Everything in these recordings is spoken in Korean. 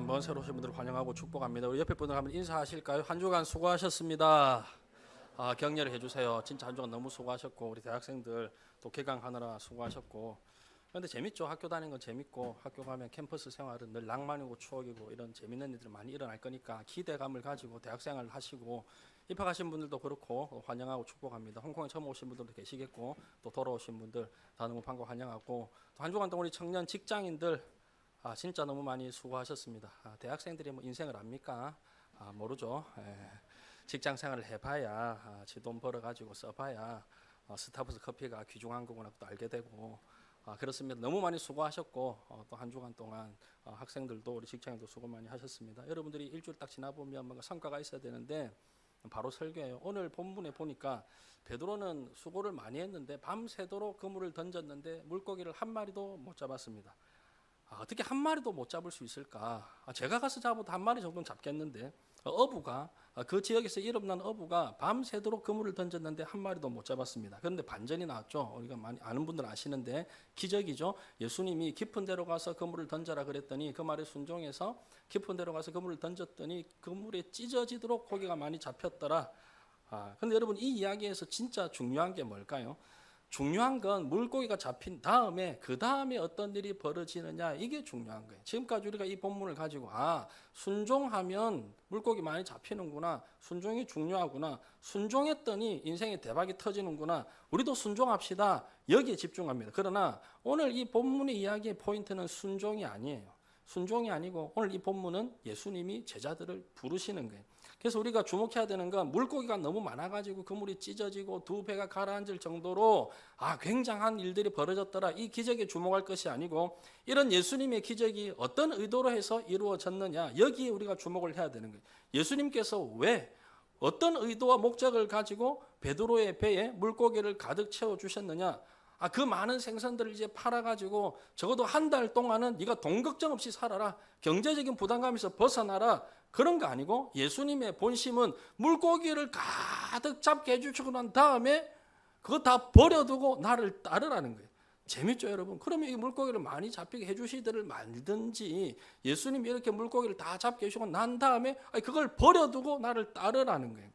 한번 새로 오신 분들 환영하고 축복합니다. 우리 옆에 분들 한번 인사하실까요? 한 주간 수고하셨습니다. 격려를 해주세요. 진짜 한 주간 너무 수고하셨고 우리 대학생들 또 개강하느라 수고하셨고. 그런데 재밌죠. 학교 다니는 건 재밌고 학교 가면 캠퍼스 생활은 늘 낭만이고 추억이고 이런 재밌는 일들이 많이 일어날 거니까 기대감을 가지고 대학생활을 하시고 입학하신 분들도 그렇고 환영하고 축복합니다. 홍콩에 처음 오신 분들도 계시겠고 또 돌아오신 분들 다 너무 반가워 환영하고 또 한 주간 동안 우리 청년 직장인들 진짜 너무 많이 수고하셨습니다. 대학생들이 뭐 인생을 압니까? 모르죠. 직장 생활을 해봐야 지 돈 벌어가지고 써봐야 스타벅스 커피가 귀중한 거구나 또 알게 되고 그렇습니다. 너무 많이 수고하셨고 또 한 주간 동안 학생들도 우리 직장인도 수고 많이 하셨습니다. 여러분들이 일주일 딱 지나보면 뭔가 성과가 있어야 되는데 바로 설교예요. 오늘 본문에 보니까 베드로는 수고를 많이 했는데 밤새도록 그물을 던졌는데 물고기를 한 마리도 못 잡았습니다. 어떻게 한 마리도 못 잡을 수 있을까? 제가 가서 잡아도 한 마리 정도는 잡겠는데 어부가 그 지역에서 이름난 어부가 밤새도록 그물을 던졌는데 한 마리도 못 잡았습니다. 그런데 반전이 나왔죠. 우리가 많이 아는 분들 아시는데 기적이죠. 예수님이 깊은 데로 가서 그물을 던져라 그랬더니 그 말에 순종해서 깊은 데로 가서 그물을 던졌더니 그물에 찢어지도록 고기가 많이 잡혔더라. 근데 여러분 이 이야기에서 진짜 중요한 게 뭘까요? 중요한 건 물고기가 잡힌 다음에 그 다음에 어떤 일이 벌어지느냐 이게 중요한 거예요. 지금까지 우리가 이 본문을 가지고 순종하면 물고기 많이 잡히는구나, 순종이 중요하구나, 순종했더니 인생에 대박이 터지는구나, 우리도 순종합시다 여기에 집중합니다. 그러나 오늘 이 본문의 이야기의 포인트는 순종이 아니에요. 순종이 아니고 오늘 이 본문은 예수님이 제자들을 부르시는 거예요. 그래서 우리가 주목해야 되는 건 물고기가 너무 많아가지고 그물이 찢어지고 두 배가 가라앉을 정도로 굉장한 일들이 벌어졌더라 이 기적에 주목할 것이 아니고 이런 예수님의 기적이 어떤 의도로 해서 이루어졌느냐 여기에 우리가 주목을 해야 되는 거예요. 예수님께서 왜 어떤 의도와 목적을 가지고 베드로의 배에 물고기를 가득 채워주셨느냐 그 많은 생선들을 이제 팔아가지고 적어도 한 달 동안은 네가 돈 걱정 없이 살아라 경제적인 부담감에서 벗어나라 그런 거 아니고 예수님의 본심은 물고기를 가득 잡게 해주시고 난 다음에 그거 다 버려두고 나를 따르라는 거예요. 재밌죠 여러분? 그러면 이 물고기를 많이 잡히게 해주시기를 말든지 예수님이 이렇게 물고기를 다 잡게 해주시고 난 다음에 그걸 버려두고 나를 따르라는 거예요.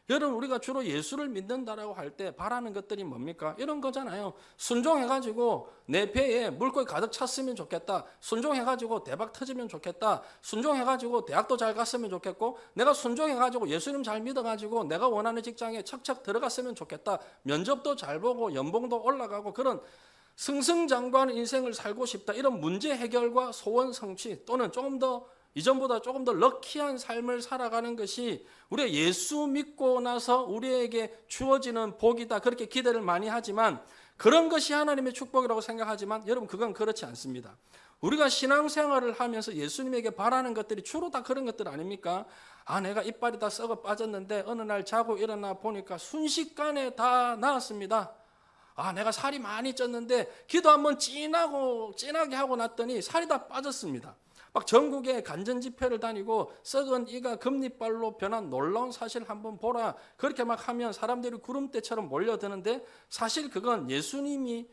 여러분 우리가 주로 예수를 믿는다라고 할 때 바라는 것들이 뭡니까? 이런 거잖아요. 순종해가지고 내 배에 물고기 가득 찼으면 좋겠다. 순종해가지고 대박 터지면 좋겠다. 순종해가지고 대학도 잘 갔으면 좋겠고 내가 순종해가지고 예수님 잘 믿어가지고 내가 원하는 직장에 척척 들어갔으면 좋겠다. 면접도 잘 보고 연봉도 올라가고 그런 승승장구하는 인생을 살고 싶다. 이런 문제 해결과 소원 성취 또는 조금 더 이전보다 조금 더 럭키한 삶을 살아가는 것이 우리가 예수 믿고 나서 우리에게 주어지는 복이다. 그렇게 기대를 많이 하지만 그런 것이 하나님의 축복이라고 생각하지만 여러분 그건 그렇지 않습니다. 우리가 신앙생활을 하면서 예수님에게 바라는 것들이 주로 다 그런 것들 아닙니까? 내가 이빨이 다 썩어 빠졌는데 어느 날 자고 일어나 보니까 순식간에 다 나았습니다. 내가 살이 많이 쪘는데 기도 한번 진하게 하고 났더니 살이 다 빠졌습니다. 막 전국에 간전 집회를 다니고 썩은 이가 금리빨로 변한 놀라운 사실 한번 보라. 그렇게 막 하면 사람들이 구름대처럼 몰려드는데 사실 그건 예수님이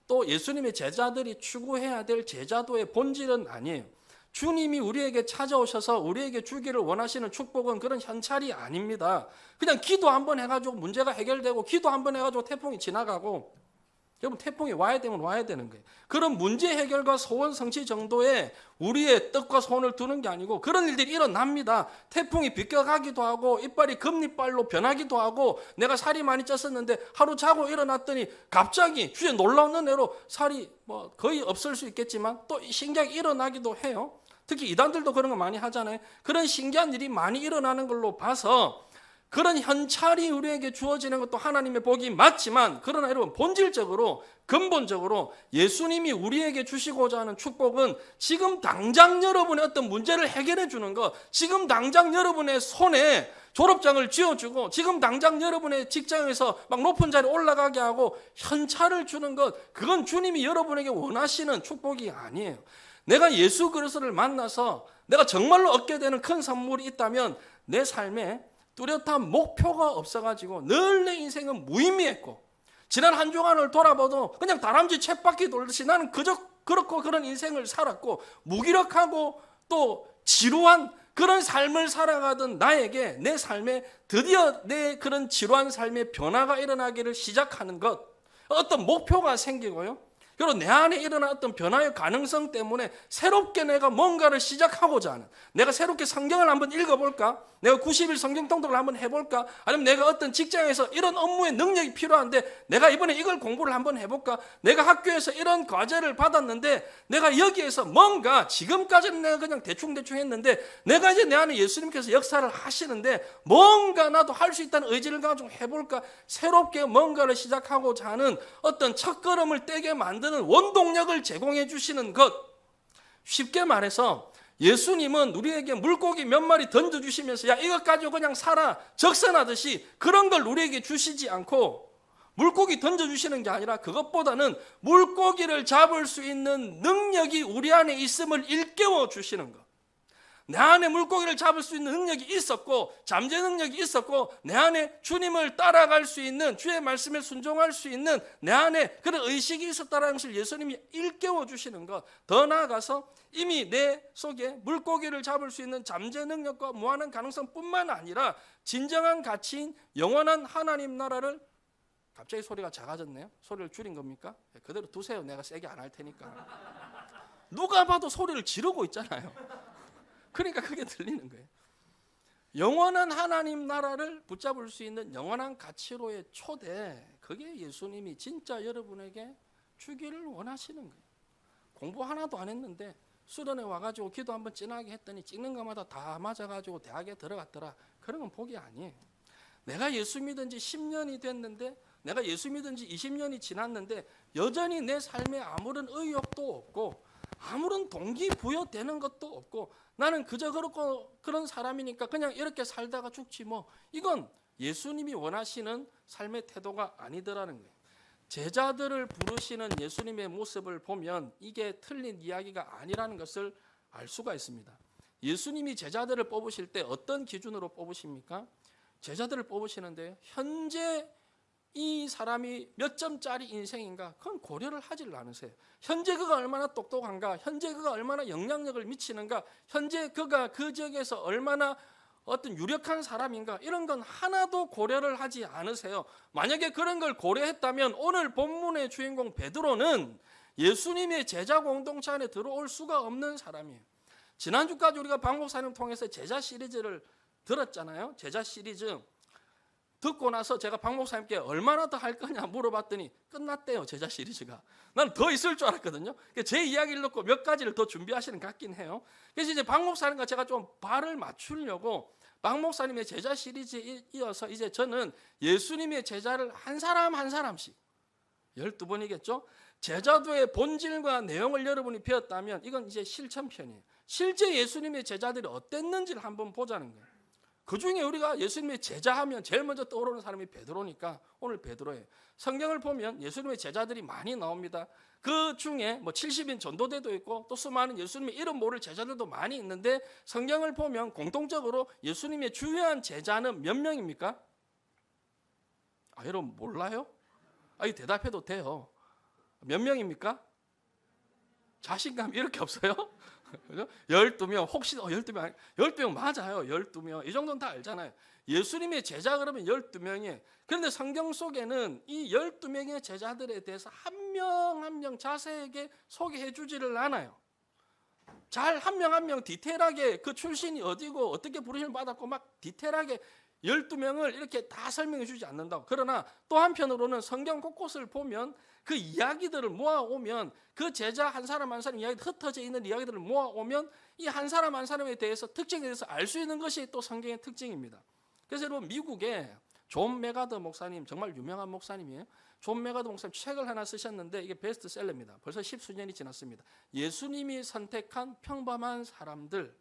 또 예수님의 제자들이 추구해야 될 제자도의 본질은 아니에요. 주님이 우리에게 찾아오셔서 우리에게 주기를 원하시는 축복은 그런 현찰이 아닙니다. 그냥 기도 한번 해가지고 문제가 해결되고 기도 한번 해가지고 태풍이 지나가고 여러분 태풍이 와야 되면 와야 되는 거예요. 그런 문제 해결과 소원 성취 정도의 우리의 뜻과 소원을 두는 게 아니고 그런 일들이 일어납니다. 태풍이 비껴가기도 하고 이빨이 금리빨로 변하기도 하고 내가 살이 많이 쪘었는데 하루 자고 일어났더니 갑자기 주의 놀라운 은혜로 살이 거의 없을 수 있겠지만 또 신기하게 일어나기도 해요. 특히 이단들도 그런 거 많이 하잖아요. 그런 신기한 일이 많이 일어나는 걸로 봐서 그런 현찰이 우리에게 주어지는 것도 하나님의 복이 맞지만 그러나 여러분 본질적으로 근본적으로 예수님이 우리에게 주시고자 하는 축복은 지금 당장 여러분의 어떤 문제를 해결해 주는 것, 지금 당장 여러분의 손에 졸업장을 쥐어주고 지금 당장 여러분의 직장에서 막 높은 자리에 올라가게 하고 현찰을 주는 것, 그건 주님이 여러분에게 원하시는 축복이 아니에요. 내가 예수 그리스도를 만나서 내가 정말로 얻게 되는 큰 선물이 있다면 내 삶에 뚜렷한 목표가 없어가지고 늘 내 인생은 무의미했고 지난 한 주간을 돌아봐도 그냥 다람쥐 쳇바퀴 돌듯이 나는 그저 그렇고 그런 인생을 살았고 무기력하고 또 지루한 그런 삶을 살아가던 나에게 내 삶에 드디어 내 그런 지루한 삶의 변화가 일어나기를 시작하는 것, 어떤 목표가 생기고요. 그리고 내 안에 일어난 어떤 변화의 가능성 때문에 새롭게 내가 뭔가를 시작하고자 하는, 내가 새롭게 성경을 한번 읽어볼까? 내가 90일 성경 통독을 한번 해볼까? 아니면 내가 어떤 직장에서 이런 업무의 능력이 필요한데 내가 이번에 이걸 공부를 한번 해볼까? 내가 학교에서 이런 과제를 받았는데 내가 여기에서 뭔가, 지금까지는 내가 그냥 대충 했는데 내가 이제 내 안에 예수님께서 역사를 하시는데 뭔가 나도 할 수 있다는 의지를 가지고 해볼까? 새롭게 뭔가를 시작하고자 하는 어떤 첫걸음을 떼게 만드는 원동력을 제공해 주시는 것. 쉽게 말해서 예수님은 우리에게 물고기 몇 마리 던져주시면서 야, 이것 가지고 그냥 살아, 적선하듯이 그런 걸 우리에게 주시지 않고, 물고기 던져주시는 게 아니라 그것보다는 물고기를 잡을 수 있는 능력이 우리 안에 있음을 일깨워 주시는 것. 내 안에 물고기를 잡을 수 있는 능력이 있었고, 잠재 능력이 있었고, 내 안에 주님을 따라갈 수 있는, 주의 말씀에 순종할 수 있는 내 안에 그런 의식이 있었다는 것을 예수님이 일깨워 주시는 것. 더 나아가서 이미 내 속에 물고기를 잡을 수 있는 잠재 능력과 무한한 가능성뿐만 아니라 진정한 가치인 영원한 하나님 나라를, 갑자기 소리가 작아졌네요. 소리를 줄인 겁니까? 그대로 두세요. 내가 세게 안 할 테니까. 누가 봐도 소리를 지르고 있잖아요. 그러니까 그게 들리는 거예요. 영원한 하나님 나라를 붙잡을 수 있는 영원한 가치로의 초대, 그게 예수님이 진짜 여러분에게 주기를 원하시는 거예요. 공부 하나도 안 했는데 수련회 와가지고 기도 한번 진하게 했더니 찍는 것마다 다 맞아가지고 대학에 들어갔더라. 그런 건 복이 아니에요. 내가 예수 믿은 지 10년이 됐는데, 내가 예수 믿은 지 20년이 지났는데 여전히 내 삶에 아무런 의욕도 없고 아무런 동기부여되는 것도 없고 나는 그저 그렇고 그런 사람이니까 그냥 이렇게 살다가 죽지 뭐, 이건 예수님이 원하시는 삶의 태도가 아니더라는 거예요. 제자들을 부르시는 예수님의 모습을 보면 이게 틀린 이야기가 아니라는 것을 알 수가 있습니다. 예수님이 제자들을 뽑으실 때 어떤 기준으로 뽑으십니까? 제자들을 뽑으시는데 현재 이 사람이 몇 점짜리 인생인가, 그건 고려를 하질 않으세요. 현재 그가 얼마나 똑똑한가, 현재 그가 얼마나 영향력을 미치는가, 현재 그가 그 지역에서 얼마나 어떤 유력한 사람인가, 이런 건 하나도 고려를 하지 않으세요. 만약에 그런 걸 고려했다면 오늘 본문의 주인공 베드로는 예수님의 제자 공동체 안에 들어올 수가 없는 사람이에요. 지난주까지 우리가 박 목사님 통해서 제자 시리즈를 들었잖아요. 제자 시리즈 듣고 나서 제가 박 목사님께 얼마나 더 할 거냐 물어봤더니 끝났대요, 제자 시리즈가. 난 더 있을 줄 알았거든요. 제 이야기를 넣고 몇 가지를 더 준비하시는 것 같긴 해요. 그래서 이제 박 목사님과 제가 좀 발을 맞추려고 박 목사님의 제자 시리즈에 이어서 이제 저는 예수님의 제자를 한 사람 한 사람씩, 12번이겠죠? 제자도의 본질과 내용을 여러분이 배웠다면 이건 이제 실천편이에요. 실제 예수님의 제자들이 어땠는지를 한번 보자는 거예요. 그 중에 우리가 예수님의 제자하면 제일 먼저 떠오르는 사람이 베드로니까 오늘 베드로예요. 성경을 보면 예수님의 제자들이 많이 나옵니다. 그 중에 뭐 70인 전도대도 있고 또 수많은 예수님의 이름 모를 제자들도 많이 있는데 성경을 보면 공통적으로 예수님의 주요한 제자는 몇 명입니까? 여러분 몰라요? 이 대답해도 돼요. 몇 명입니까? 자신감 이렇게 없어요? 12명, 혹시 12명, 12명 맞아요. 12명. 이 정도는 다 알잖아요. 예수님의 제자 그러면 12명이에요. 그런데 성경 속에는 이 12명의 제자들에 대해서 한 명 한 명 자세하게 소개해 주지를 않아요. 잘 한 명 한 명 디테일하게 그 출신이 어디고 어떻게 부르심을 받았고 막 디테일하게 12명을 이렇게 다 설명해 주지 않는다고. 그러나 또 한편으로는 성경 곳곳을 보면 그 이야기들을 모아오면, 그 제자 한 사람 한 사람 이야기, 흩어져 있는 이야기들을 모아오면 이 한 사람 한 사람에 대해서 특징에 대해서 알 수 있는 것이 또 성경의 특징입니다. 그래서 여러분 미국에 존 메가더 목사님, 정말 유명한 목사님이에요. 존 메가더 목사님 책을 하나 쓰셨는데 이게 베스트셀러입니다. 벌써 10수년이 지났습니다. 예수님이 선택한 평범한 사람들,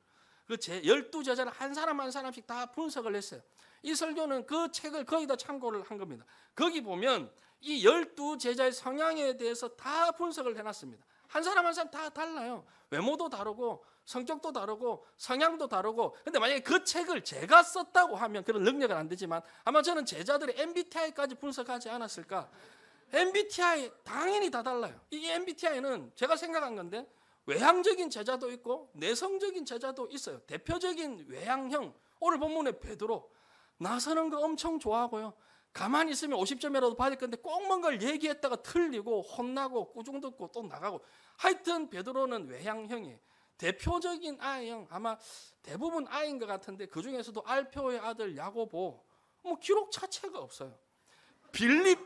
그 12제자를 한 사람 한 사람씩 다 분석을 했어요. 이 설교는 그 책을 거의 다 참고를 한 겁니다. 거기 보면 이 12제자의 성향에 대해서 다 분석을 해놨습니다. 한 사람 한 사람 다 달라요. 외모도 다르고 성격도 다르고 성향도 다르고. 근데 만약에 그 책을 제가 썼다고 하면 그런 능력은 안 되지만 아마 저는 제자들의 MBTI까지 분석하지 않았을까. MBTI 당연히 다 달라요. 이 MBTI는 제가 생각한 건데 외향적인 제자도 있고 내성적인 제자도 있어요. 대표적인 외향형, 오늘 본문의 베드로, 나서는 거 엄청 좋아하고요. 가만히 있으면 50점이라도 받을 건데 꼭 뭔가를 얘기했다가 틀리고 혼나고 꾸중 듣고 또 나가고. 하여튼 베드로는 외향형이에요. 대표적인 I형, 아마 대부분 I인 것 같은데 그 중에서도 알페오의 아들 야고보, 뭐 기록 자체가 없어요. 빌립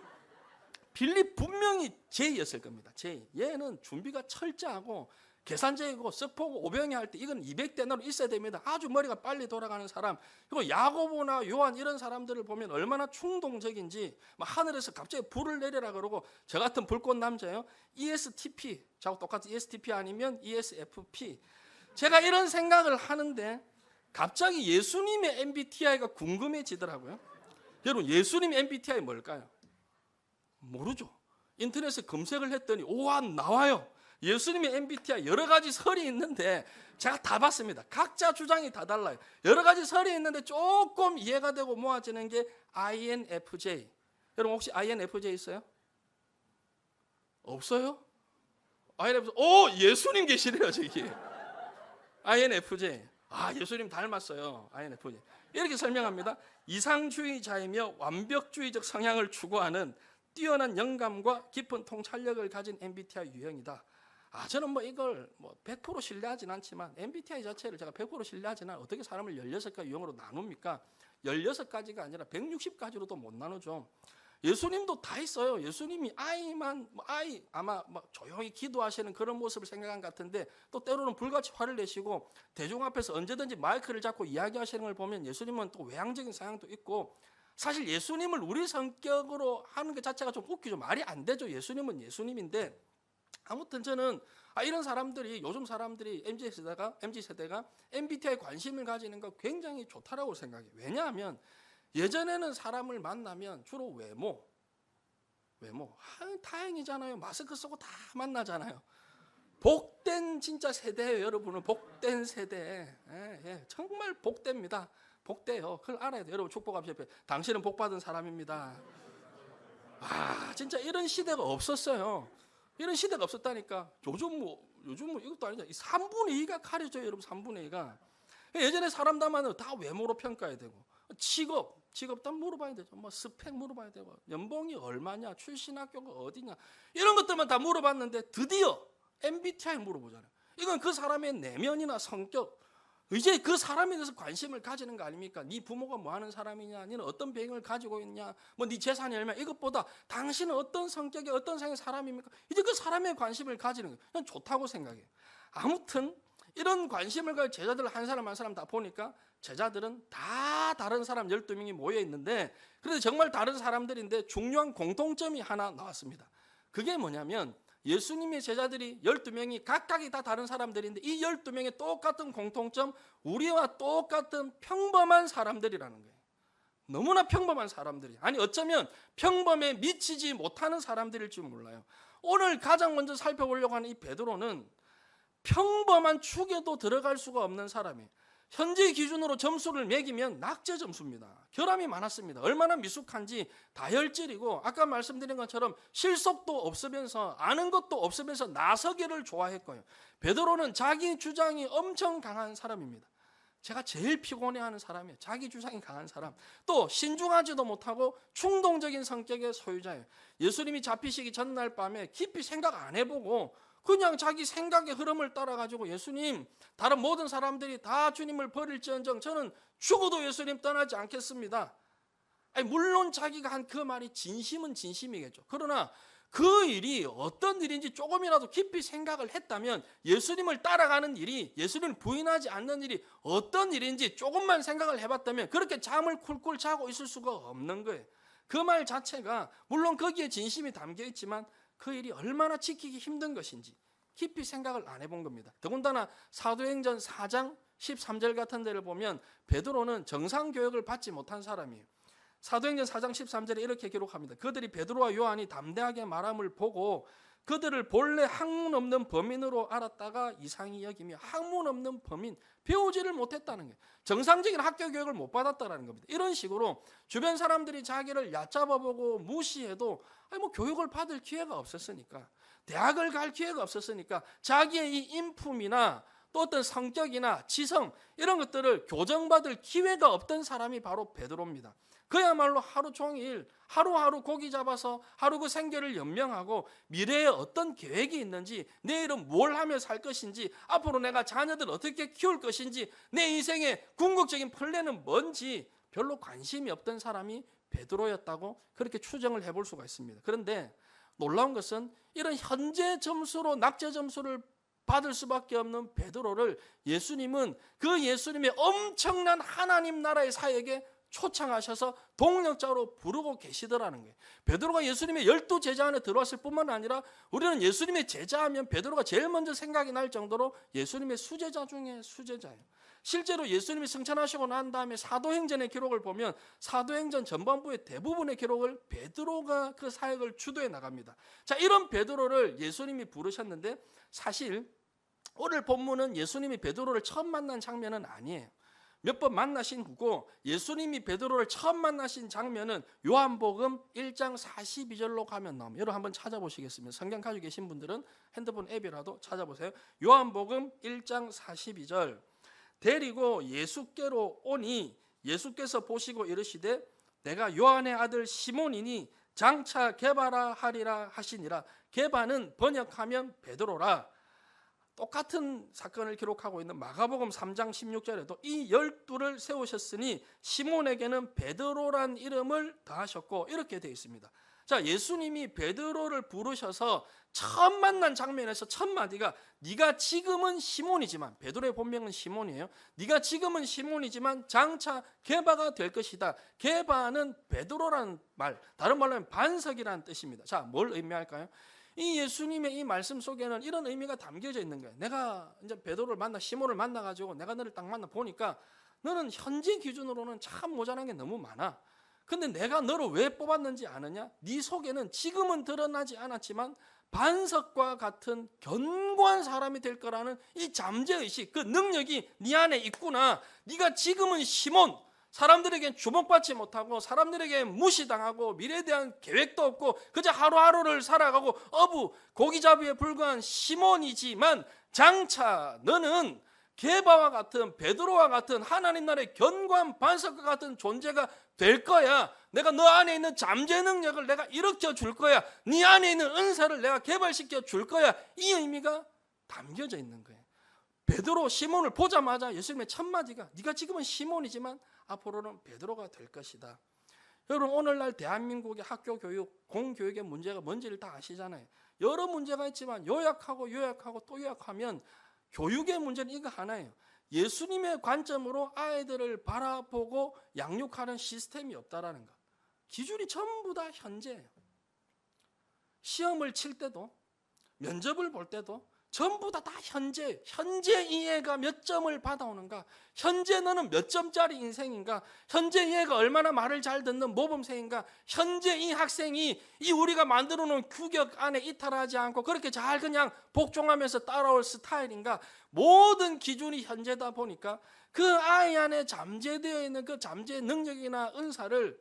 분명히 J였을 겁니다. J. 얘는 준비가 철저하고 계산적이고 쓱보고 오병이 할 때 이건 200데나로 있어야 됩니다. 아주 머리가 빨리 돌아가는 사람. 그리고 야고보나 요한 이런 사람들을 보면 얼마나 충동적인지, 막 하늘에서 갑자기 불을 내려라 그러고, 저 같은 불꽃 남자예요. ESTP, 저하고 똑같은 ESTP 아니면 ESFP. 제가 이런 생각을 하는데 갑자기 예수님의 MBTI가 궁금해지더라고요. 여러분, 예수님의 MBTI 뭘까요? 모르죠. 인터넷에 검색을 했더니 오와 나와요. 예수님의 MBTI 여러 가지 설이 있는데 제가 다 봤습니다. 각자 주장이 다 달라요. 여러 가지 설이 있는데 조금 이해가 되고 모아지는 게 INFJ. 여러분 혹시 INFJ 있어요? 없어요? INFJ. 오, 예수님 계시네요, 저기. INFJ. 아, 예수님 닮았어요. INFJ. 이렇게 설명합니다. 이상주의자이며 완벽주의적 성향을 추구하는 뛰어난 영감과 깊은 통찰력을 가진 MBTI 유형이다. 아, 저는 뭐 이걸 뭐 100% 신뢰하진 않지만 MBTI 자체를 제가 100% 신뢰하진 않아요. 어떻게 사람을 16가지 유형으로 나눕니까? 16가지가 아니라 160가지로도 못 나누죠. 예수님도 다 있어요. 예수님이 I만 I 아마 막 조용히 기도하시는 그런 모습을 생각한 것 같은데, 또 때로는 불같이 화를 내시고 대중 앞에서 언제든지 마이크를 잡고 이야기하시는 걸 보면 예수님은 또 외향적인 성향도 있고, 사실 예수님을 우리 성격으로 하는 것 자체가 좀 웃기죠. 말이 안 되죠. 예수님은 예수님인데. 아무튼 저는 이런 사람들이, 요즘 사람들이 MZ세대가 MBTI에 관심을 가지는 거 굉장히 좋다라고 생각해요. 왜냐하면 예전에는 사람을 만나면 주로 외모. 다행이잖아요. 마스크 쓰고 다 만나잖아요. 복된 진짜 세대예요. 여러분은 복된 세대. 정말 복됩니다. 복돼요. 그걸 알아야 돼요. 여러분 축복합시다. 당신은 복받은 사람입니다. 진짜 이런 시대가 없었어요. 이런 시대가 없었다니까. 요즘 뭐 이것도 아니잖아요. 3분의 2가 가려져요. 여러분 3분의 2가. 예전에 사람 담아는 다 외모로 평가해야 되고, 직업도 물어봐야 되죠. 뭐 스펙 물어봐야 되고, 연봉이 얼마냐, 출신 학교가 어디냐, 이런 것들만 다 물어봤는데 드디어 MBTI 물어보잖아요. 이건 그 사람의 내면이나 성격, 이제 그 사람에 대해서 관심을 가지는 거 아닙니까? 네 부모가 뭐 하는 사람이냐, 너는 어떤 배경을 가지고 있냐, 뭐 네 재산이 얼마, 이것보다 당신은 어떤 성격의 어떤 성의 사람입니까? 이제 그 사람에 관심을 가지는 거예요. 그건 좋다고 생각해요. 아무튼 이런 관심을 가진 제자들 한 사람 다 보니까 제자들은 다 다른 사람 12명이 모여 있는데, 그래도 정말 다른 사람들인데 중요한 공통점이 하나 나왔습니다. 그게 뭐냐면 예수님의 제자들이 12명이 각각이 다 다른 사람들인데, 이 12명의 똑같은 공통점, 우리와 똑같은 평범한 사람들이라는 거예요. 너무나 평범한 사람들이, 아니 어쩌면 평범에 미치지 못하는 사람들일 줄 몰라요. 오늘 가장 먼저 살펴보려고 하는 이 베드로는 평범한 축에도 들어갈 수가 없는 사람이에요. 현재 기준으로 점수를 매기면 낙제 점수입니다. 결함이 많았습니다. 얼마나 미숙한지 다혈질이고, 아까 말씀드린 것처럼 실속도 없으면서 아는 것도 없으면서 나서기를 좋아했고요. 베드로는 자기 주장이 엄청 강한 사람입니다. 제가 제일 피곤해하는 사람이에요. 자기 주장이 강한 사람. 또 신중하지도 못하고 충동적인 성격의 소유자예요. 예수님이 잡히시기 전날 밤에 깊이 생각 안 해보고 그냥 자기 생각의 흐름을 따라가지고, 예수님, 다른 모든 사람들이 다 주님을 버릴지언정 저는 죽어도 예수님 떠나지 않겠습니다. 물론 자기가 한 그 말이 진심은 진심이겠죠. 그러나 그 일이 어떤 일인지 조금이라도 깊이 생각을 했다면, 예수님을 따라가는 일이, 예수님을 부인하지 않는 일이 어떤 일인지 조금만 생각을 해봤다면 그렇게 잠을 쿨쿨 자고 있을 수가 없는 거예요. 그 말 자체가 물론 거기에 진심이 담겨 있지만 그 일이 얼마나 지키기 힘든 것인지 깊이 생각을 안 해본 겁니다. 더군다나 사도행전 4장 13절 같은 데를 보면 베드로는 정상교육을 받지 못한 사람이에요. 사도행전 4장 13절에 이렇게 기록합니다. 그들이 베드로와 요한이 담대하게 말함을 보고 그들을 본래 학문 없는 범인으로 알았다가 이상히 여기며 학문 없는 범인, 배우지를 못했다는 거예요. 정상적인 학교 교육을 못 받았다는 겁니다. 이런 식으로 주변 사람들이 자기를 얕잡아보고 무시해도 뭐 교육을 받을 기회가 없었으니까, 대학을 갈 기회가 없었으니까 자기의 이 인품이나 또 어떤 성격이나 지성 이런 것들을 교정받을 기회가 없던 사람이 바로 베드로입니다. 그야말로 하루 종일 하루하루 고기 잡아서 하루 그 생계를 연명하고 미래에 어떤 계획이 있는지, 내일은 뭘 하며 살 것인지, 앞으로 내가 자녀들 어떻게 키울 것인지, 내 인생의 궁극적인 플랜은 뭔지 별로 관심이 없던 사람이 베드로였다고 그렇게 추정을 해볼 수가 있습니다. 그런데 놀라운 것은 이런 현재 점수로 낙제 점수를 받을 수밖에 없는 베드로를 예수님은 그 예수님의 엄청난 하나님 나라의 사역에 초청하셔서 동력자로 부르고 계시더라는 거예요. 베드로가 예수님의 12제자 안에 들어왔을 뿐만 아니라 우리는 예수님의 제자하면 베드로가 제일 먼저 생각이 날 정도로 예수님의 수제자 중에 수제자예요. 실제로 예수님이 승천하시고 난 다음에 사도행전의 기록을 보면 사도행전 전반부의 대부분의 기록을 베드로가 그 사역을 주도해 나갑니다. 자, 이런 베드로를 예수님이 부르셨는데 사실 오늘 본문은 예수님이 베드로를 처음 만난 장면은 아니에요. 몇 번 만나신 후고 예수님이 베드로를 처음 만나신 장면은 요한복음 1장 42절로 가면 나옵니다. 여러분 한번 찾아보시겠습니다. 성경 가지고 계신 분들은 핸드폰 앱이라도 찾아보세요. 요한복음 1장 42절. 데리고 예수께로 오니 예수께서 보시고 이르시되 내가 요한의 아들 시몬이니 장차 게바라 하리라 하시니라. 게바는 번역하면 베드로라. 똑같은 사건을 기록하고 있는 마가복음 3장 16절에도 이 12를 세우셨으니 시몬에게는 베드로란 이름을 더하셨고 이렇게 되어 있습니다. 자, 예수님이 베드로를 부르셔서 처음 만난 장면에서 첫 마디가 네가 지금은 시몬이지만, 베드로의 본명은 시몬이에요. 네가 지금은 시몬이지만 장차 게바가 될 것이다. 게바는 베드로라는 말, 다른 말로 하면 반석이라는 뜻입니다. 자, 뭘 의미할까요? 이 예수님의 이 말씀 속에는 이런 의미가 담겨져 있는 거예요. 내가 이제 베드로를 만나, 시몬을 만나가지고 내가 너를 딱 만나 보니까 너는 현재 기준으로는 참 모자란 게 너무 많아. 근데 내가 너를 왜 뽑았는지 아느냐? 네 속에는 지금은 드러나지 않았지만 반석과 같은 견고한 사람이 될 거라는 이 잠재의식, 그 능력이 네 안에 있구나. 네가 지금은 시몬, 사람들에게 주목받지 못하고 사람들에게 무시당하고 미래에 대한 계획도 없고 그저 하루하루를 살아가고 고기잡이에 불과한 시몬이지만 장차 너는 게바와 같은, 베드로와 같은 하나님 나라의 견고한 반석과 같은 존재가 될 거야. 내가 너 안에 있는 잠재 능력을 내가 일으켜 줄 거야. 네 안에 있는 은사를 내가 개발시켜 줄 거야. 이 의미가 담겨져 있는 거예요. 베드로, 시몬을 보자마자 예수님의 첫 마디가 네가 지금은 시몬이지만 앞으로는 베드로가 될 것이다. 여러분, 오늘날 대한민국의 학교 교육, 공교육의 문제가 뭔지를 다 아시잖아요. 여러 문제가 있지만 요약하고 또 요약하면 교육의 문제는 이거 하나예요. 예수님의 관점으로 아이들을 바라보고 양육하는 시스템이 없다라는 것. 기준이 전부 다 현재예요. 시험을 칠 때도, 면접을 볼 때도 전부 다 현재 이해가 몇 점을 받아오는가, 현재 너는 몇 점짜리 인생인가, 현재 이해가 얼마나 말을 잘 듣는 모범생인가, 현재 이 학생이 이 우리가 만들어 놓은 규격 안에 이탈하지 않고 그렇게 잘 그냥 복종하면서 따라올 스타일인가, 모든 기준이 현재다 보니까 그 아이 안에 잠재되어 있는 그 잠재 능력이나 은사를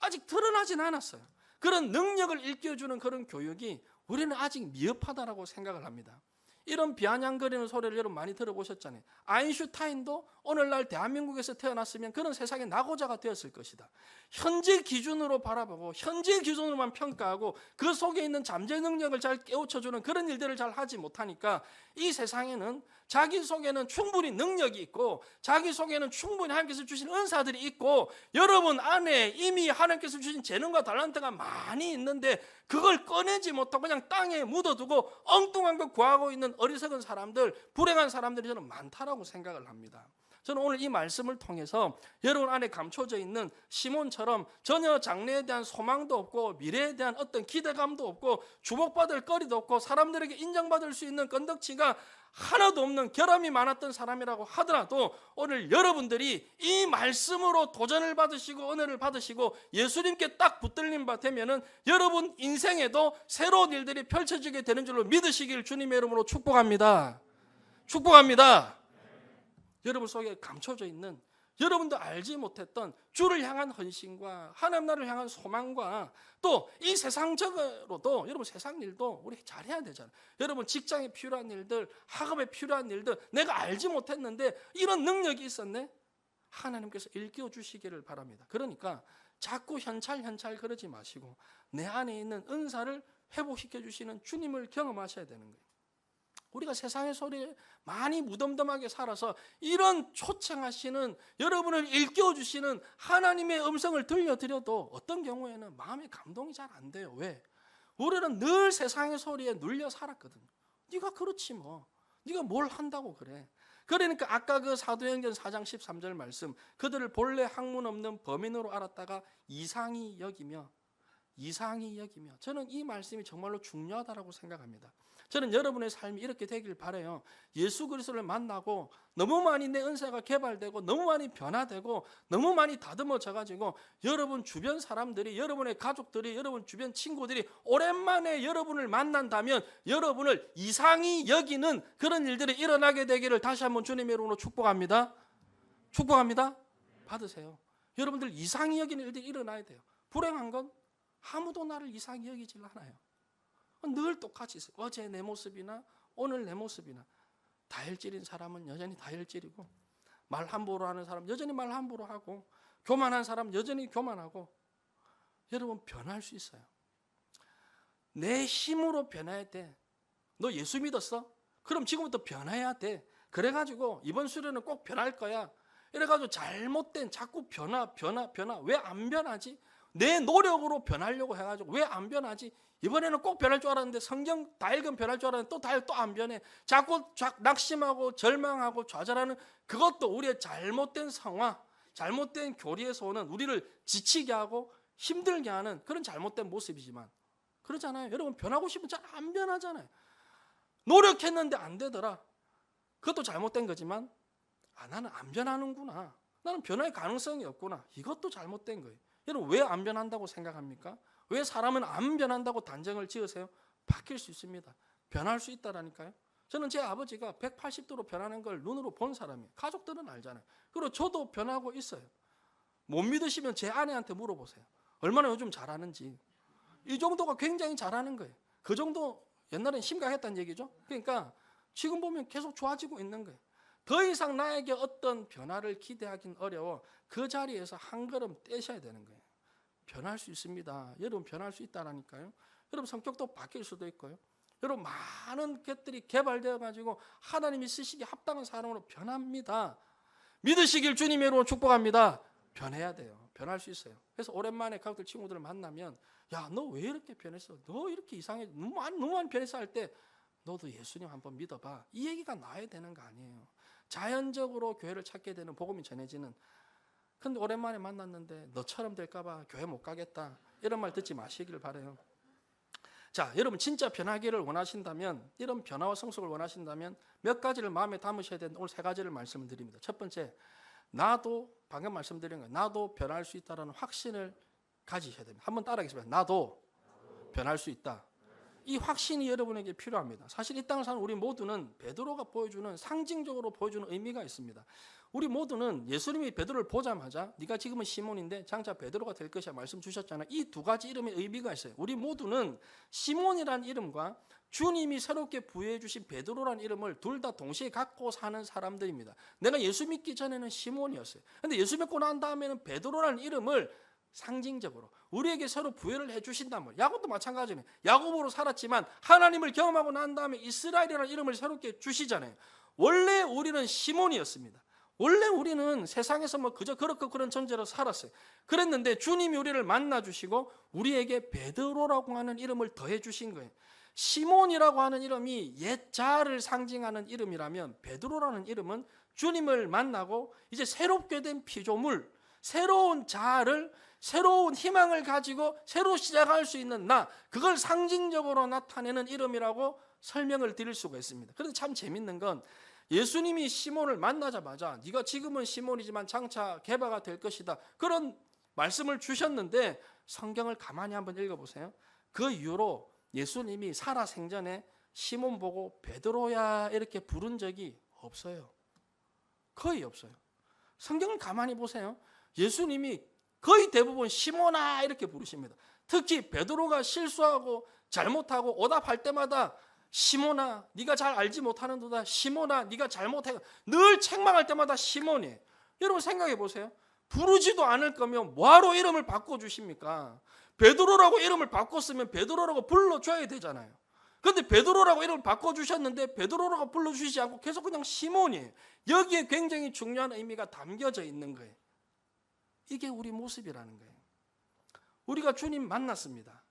아직 드러나진 않았어요. 그런 능력을 일깨워주는 그런 교육이 우리는 아직 미흡하다라고 생각을 합니다. 이런 비아냥거리는 소리를 여러분 많이 들어보셨잖아요. 아인슈타인도 오늘날 대한민국에서 태어났으면 그런 세상의 낙오자가 되었을 것이다. 현재 기준으로 바라보고 현재 기준으로만 평가하고 그 속에 있는 잠재 능력을 잘 깨우쳐주는 그런 일들을 잘 하지 못하니까 이 세상에는 자기 속에는 충분히 능력이 있고 자기 속에는 충분히 하나님께서 주신 은사들이 있고 여러분 안에 이미 하나님께서 주신 재능과 달란트가 많이 있는데 그걸 꺼내지 못하고 그냥 땅에 묻어두고 엉뚱한 거 구하고 있는 어리석은 사람들, 불행한 사람들이 저는 많다라고 생각을 합니다. 저는 오늘 이 말씀을 통해서 여러분 안에 감춰져 있는 시몬처럼 전혀 장래에 대한 소망도 없고 미래에 대한 어떤 기대감도 없고 주목받을 거리도 없고 사람들에게 인정받을 수 있는 건덕지가 하나도 없는 결함이 많았던 사람이라고 하더라도 오늘 여러분들이 이 말씀으로 도전을 받으시고 은혜를 받으시고 예수님께 딱 붙들린 바 되면은 여러분 인생에도 새로운 일들이 펼쳐지게 되는 줄로 믿으시길 주님의 이름으로 축복합니다. 축복합니다. 여러분 속에 감춰져 있는 여러분도 알지 못했던 주를 향한 헌신과 하나님 나라를 향한 소망과 또 이 세상적으로도 여러분 세상 일도 우리 잘해야 되잖아요. 여러분 직장에 필요한 일들, 학업에 필요한 일들 내가 알지 못했는데 이런 능력이 있었네. 하나님께서 일깨워 주시기를 바랍니다. 그러니까 자꾸 현찰 그러지 마시고 내 안에 있는 은사를 회복시켜 주시는 주님을 경험하셔야 되는 거예요. 우리가 세상의 소리에 많이 무덤덤하게 살아서 이런 초청하시는 여러분을 일깨워주시는 하나님의 음성을 들려드려도 어떤 경우에는 마음의 감동이 잘 안 돼요. 왜? 우리는 늘 세상의 소리에 눌려 살았거든요. 네가 그렇지 뭐. 네가 뭘 한다고 그래. 그러니까 아까 그 사도행전 4장 13절 말씀 그들을 본래 학문 없는 범인으로 알았다가 이상히 여기며 저는 이 말씀이 정말로 중요하다고 생각합니다. 저는 여러분의 삶이 이렇게 되길 바라요. 예수 그리스도를 만나고 너무 많이 내 은사가 개발되고 너무 많이 변화되고 너무 많이 다듬어져 가지고 여러분 주변 사람들이 여러분의 가족들이 여러분 주변 친구들이 오랜만에 여러분을 만난다면 여러분을 이상히 여기는 그런 일들이 일어나게 되기를 다시 한번 주님의 이름으로 축복합니다. 축복합니다. 받으세요. 여러분들 이상히 여기는 일들이 일어나야 돼요. 불행한 건 아무도 나를 이상히 여기질 않아요. 늘 똑같이 있어요. 어제 내 모습이나 오늘 내 모습이나 다혈질인 사람은 여전히 다혈질이고 말 함부로 하는 사람 여전히 말 함부로 하고 교만한 사람 여전히 교만하고 여러분 변할 수 있어요. 내 힘으로 변해야 돼. 너 예수 믿었어? 그럼 지금부터 변해야 돼. 그래가지고 이번 수련은 꼭 변할 거야. 이래가지고 잘못된 자꾸 변화 왜 안 변하지? 내 노력으로 변하려고 해가지고 왜 안 변하지? 이번에는 꼭 변할 줄 알았는데 성경 다 읽으면 변할 줄 알았는데 또 안 변해. 자꾸 낙심하고 절망하고 좌절하는 그것도 우리의 잘못된 성화, 잘못된 교리에서 오는 우리를 지치게 하고 힘들게 하는 그런 잘못된 모습이지만 그러잖아요. 여러분 변하고 싶으면 잘 안 변하잖아요. 노력했는데 안 되더라. 그것도 잘못된 거지만 나는 안 변하는구나. 나는 변화의 가능성이 없구나. 이것도 잘못된 거예요. 여러분 왜 안 변한다고 생각합니까? 왜 사람은 안 변한다고 단정을 지으세요? 바뀔 수 있습니다. 변할 수 있다라니까요. 저는 제 아버지가 180도로 변하는 걸 눈으로 본 사람이에요. 가족들은 알잖아요. 그리고 저도 변하고 있어요. 못 믿으시면 제 아내한테 물어보세요. 얼마나 요즘 잘하는지. 이 정도가 굉장히 잘하는 거예요. 그 정도 옛날엔 심각했다는 얘기죠. 그러니까 지금 보면 계속 좋아지고 있는 거예요. 더 이상 나에게 어떤 변화를 기대하긴 어려워. 그 자리에서 한 걸음 떼셔야 되는 거예요. 변할 수 있습니다. 여러분 변할 수 있다라니까요. 여러분 성격도 바뀔 수도 있고요. 여러분 많은 것들이 개발되어 가지고 하나님이 쓰시기에 합당한 사람으로 변합니다. 믿으시길 주님의 이름으로 축복합니다. 변해야 돼요. 변할 수 있어요. 그래서 오랜만에 가족들 친구들을 만나면 야, 너 왜 이렇게 변했어? 너 이렇게 이상해. 너무 많이 변했어 할 때 너도 예수님 한번 믿어봐. 이 얘기가 나야 되는 거 아니에요. 자연적으로 교회를 찾게 되는 복음이 전해지는. 근데 오랜만에 만났는데 너처럼 될까 봐 교회 못 가겠다. 이런 말 듣지 마시길 바라요. 자, 여러분 진짜 변하기를 원하신다면 이런 변화와 성숙을 원하신다면 몇 가지를 마음에 담으셔야 되는데 오늘 세 가지를 말씀을 드립니다. 첫 번째, 나도 방금 말씀드린 거예요. 나도 변할 수 있다는 확신을 가지셔야 됩니다. 한번 따라하겠습니다. 나도 변할 수 있다. 이 확신이 여러분에게 필요합니다. 사실 이 땅을 사는 우리 모두는 베드로가 보여주는 상징적으로 보여주는 의미가 있습니다. 우리 모두는 예수님이 베드로를 보자마자 네가 지금은 시몬인데 장차 베드로가 될 것이야 말씀 주셨잖아요. 이 두 가지 이름의 의미가 있어요. 우리 모두는 시몬이라는 이름과 주님이 새롭게 부여해 주신 베드로라는 이름을 둘 다 동시에 갖고 사는 사람들입니다. 내가 예수 믿기 전에는 시몬이었어요. 그런데 예수 믿고 난 다음에는 베드로라는 이름을 상징적으로 우리에게 서로 부여를 해주신단 말이에요. 야곱도 마찬가지네요. 야곱으로 살았지만 하나님을 경험하고 난 다음에 이스라엘이라는 이름을 새롭게 주시잖아요. 원래 우리는 시몬이었습니다. 원래 우리는 세상에서 그저 그렇고 그런 존재로 살았어요. 그랬는데 주님이 우리를 만나주시고 우리에게 베드로라고 하는 이름을 더해 주신 거예요. 시몬이라고 하는 이름이 옛 자를 상징하는 이름이라면 베드로라는 이름은 주님을 만나고 이제 새롭게 된 피조물, 새로운 자아를, 새로운 희망을 가지고 새로 시작할 수 있는 나, 그걸 상징적으로 나타내는 이름이라고 설명을 드릴 수가 있습니다. 그런데 참 재밌는 건 예수님이 시몬을 만나자마자 네가 지금은 시몬이지만 장차 게바가 될 것이다, 그런 말씀을 주셨는데 성경을 가만히 한번 읽어보세요. 그 이후로 예수님이 살아 생전에 시몬 보고 베드로야 이렇게 부른 적이 없어요. 거의 없어요. 성경을 가만히 보세요. 예수님이 거의 대부분 시몬아 이렇게 부르십니다. 특히 베드로가 실수하고 잘못하고 오답할 때마다 시몬아 네가 잘 알지 못하는도다, 시몬아 네가 잘못해, 늘 책망할 때마다 시몬이에요. 여러분 생각해 보세요. 부르지도 않을 거면 뭐하러 이름을 바꿔주십니까? 베드로라고 이름을 바꿨으면 베드로라고 불러줘야 되잖아요. 그런데 베드로라고 이름을 바꿔주셨는데 베드로라고 불러주시지 않고 계속 그냥 시몬이에요. 여기에 굉장히 중요한 의미가 담겨져 있는 거예요. 이게 우리 모습이라는 거예요. 우리가 주님 만났습니다.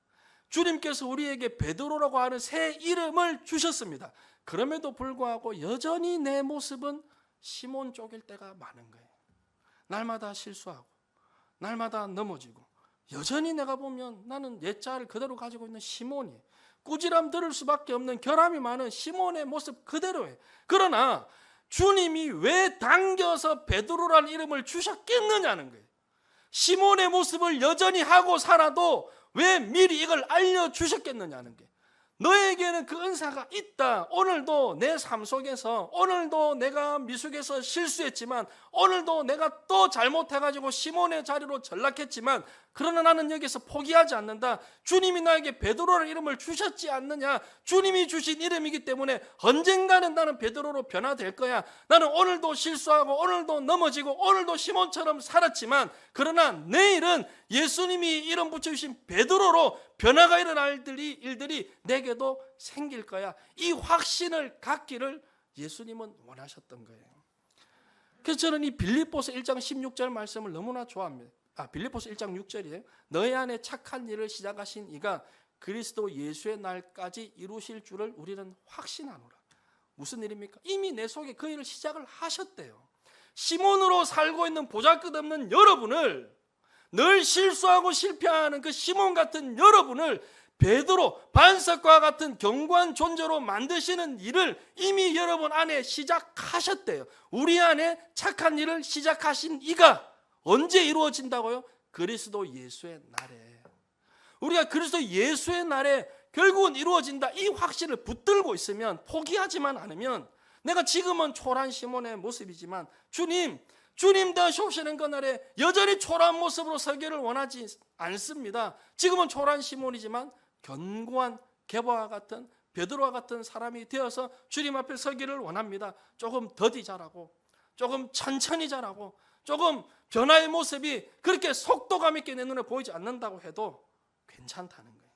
주님께서 우리에게 베드로라고 하는 새 이름을 주셨습니다. 그럼에도 불구하고 여전히 내 모습은 시몬 쪽일 때가 많은 거예요. 날마다 실수하고 날마다 넘어지고 여전히 내가 보면 나는 옛자를 그대로 가지고 있는 시몬이에요. 꾸지람 들을 수밖에 없는 결함이 많은 시몬의 모습 그대로예요. 그러나 주님이 왜 당겨서 베드로라는 이름을 주셨겠느냐는 거예요. 시몬의 모습을 여전히 하고 살아도 왜 미리 이걸 알려주셨겠느냐는 게, 너에게는 그 은사가 있다. 오늘도 내 삶 속에서, 오늘도 내가 미숙해서 실수했지만, 오늘도 내가 또 잘못해가지고 시몬의 자리로 전락했지만, 그러나 나는 여기서 포기하지 않는다. 주님이 나에게 베드로라는 이름을 주셨지 않느냐. 주님이 주신 이름이기 때문에 언젠가는 나는 베드로로 변화될 거야. 나는 오늘도 실수하고 오늘도 넘어지고 오늘도 시몬처럼 살았지만, 그러나 내일은 예수님이 이름 붙여주신 베드로로 변화가 일어날 일들이 내게도 생길 거야. 이 확신을 갖기를 예수님은 원하셨던 거예요. 그래서 저는 이 빌립보서 1장 16절 말씀을 너무나 좋아합니다. 빌립보서 1장 6절이에요. 너희 안에 착한 일을 시작하신 이가 그리스도 예수의 날까지 이루실 줄을 우리는 확신하노라. 무슨 일입니까? 이미 내 속에 그 일을 시작을 하셨대요. 시몬으로 살고 있는 보잘것없는 여러분을, 늘 실수하고 실패하는 그 시몬 같은 여러분을 베드로, 반석과 같은 견고한 존재로 만드시는 일을 이미 여러분 안에 시작하셨대요. 우리 안에 착한 일을 시작하신 이가 언제 이루어진다고요? 그리스도 예수의 날에. 우리가 그리스도 예수의 날에 결국은 이루어진다, 이 확신을 붙들고 있으면, 포기하지만 않으면, 내가 지금은 초라한 시몬의 모습이지만 주님 다시 오시는 그날에 여전히 초라한 모습으로 서기를 원하지 않습니다. 지금은 초라한 시몬이지만 견고한 게바와 같은, 베드로와 같은 사람이 되어서 주님 앞에 서기를 원합니다. 조금 더디 자라고, 조금 천천히 자라고, 조금 변화의 모습이 그렇게 속도감 있게 내 눈에 보이지 않는다고 해도 괜찮다는 거예요.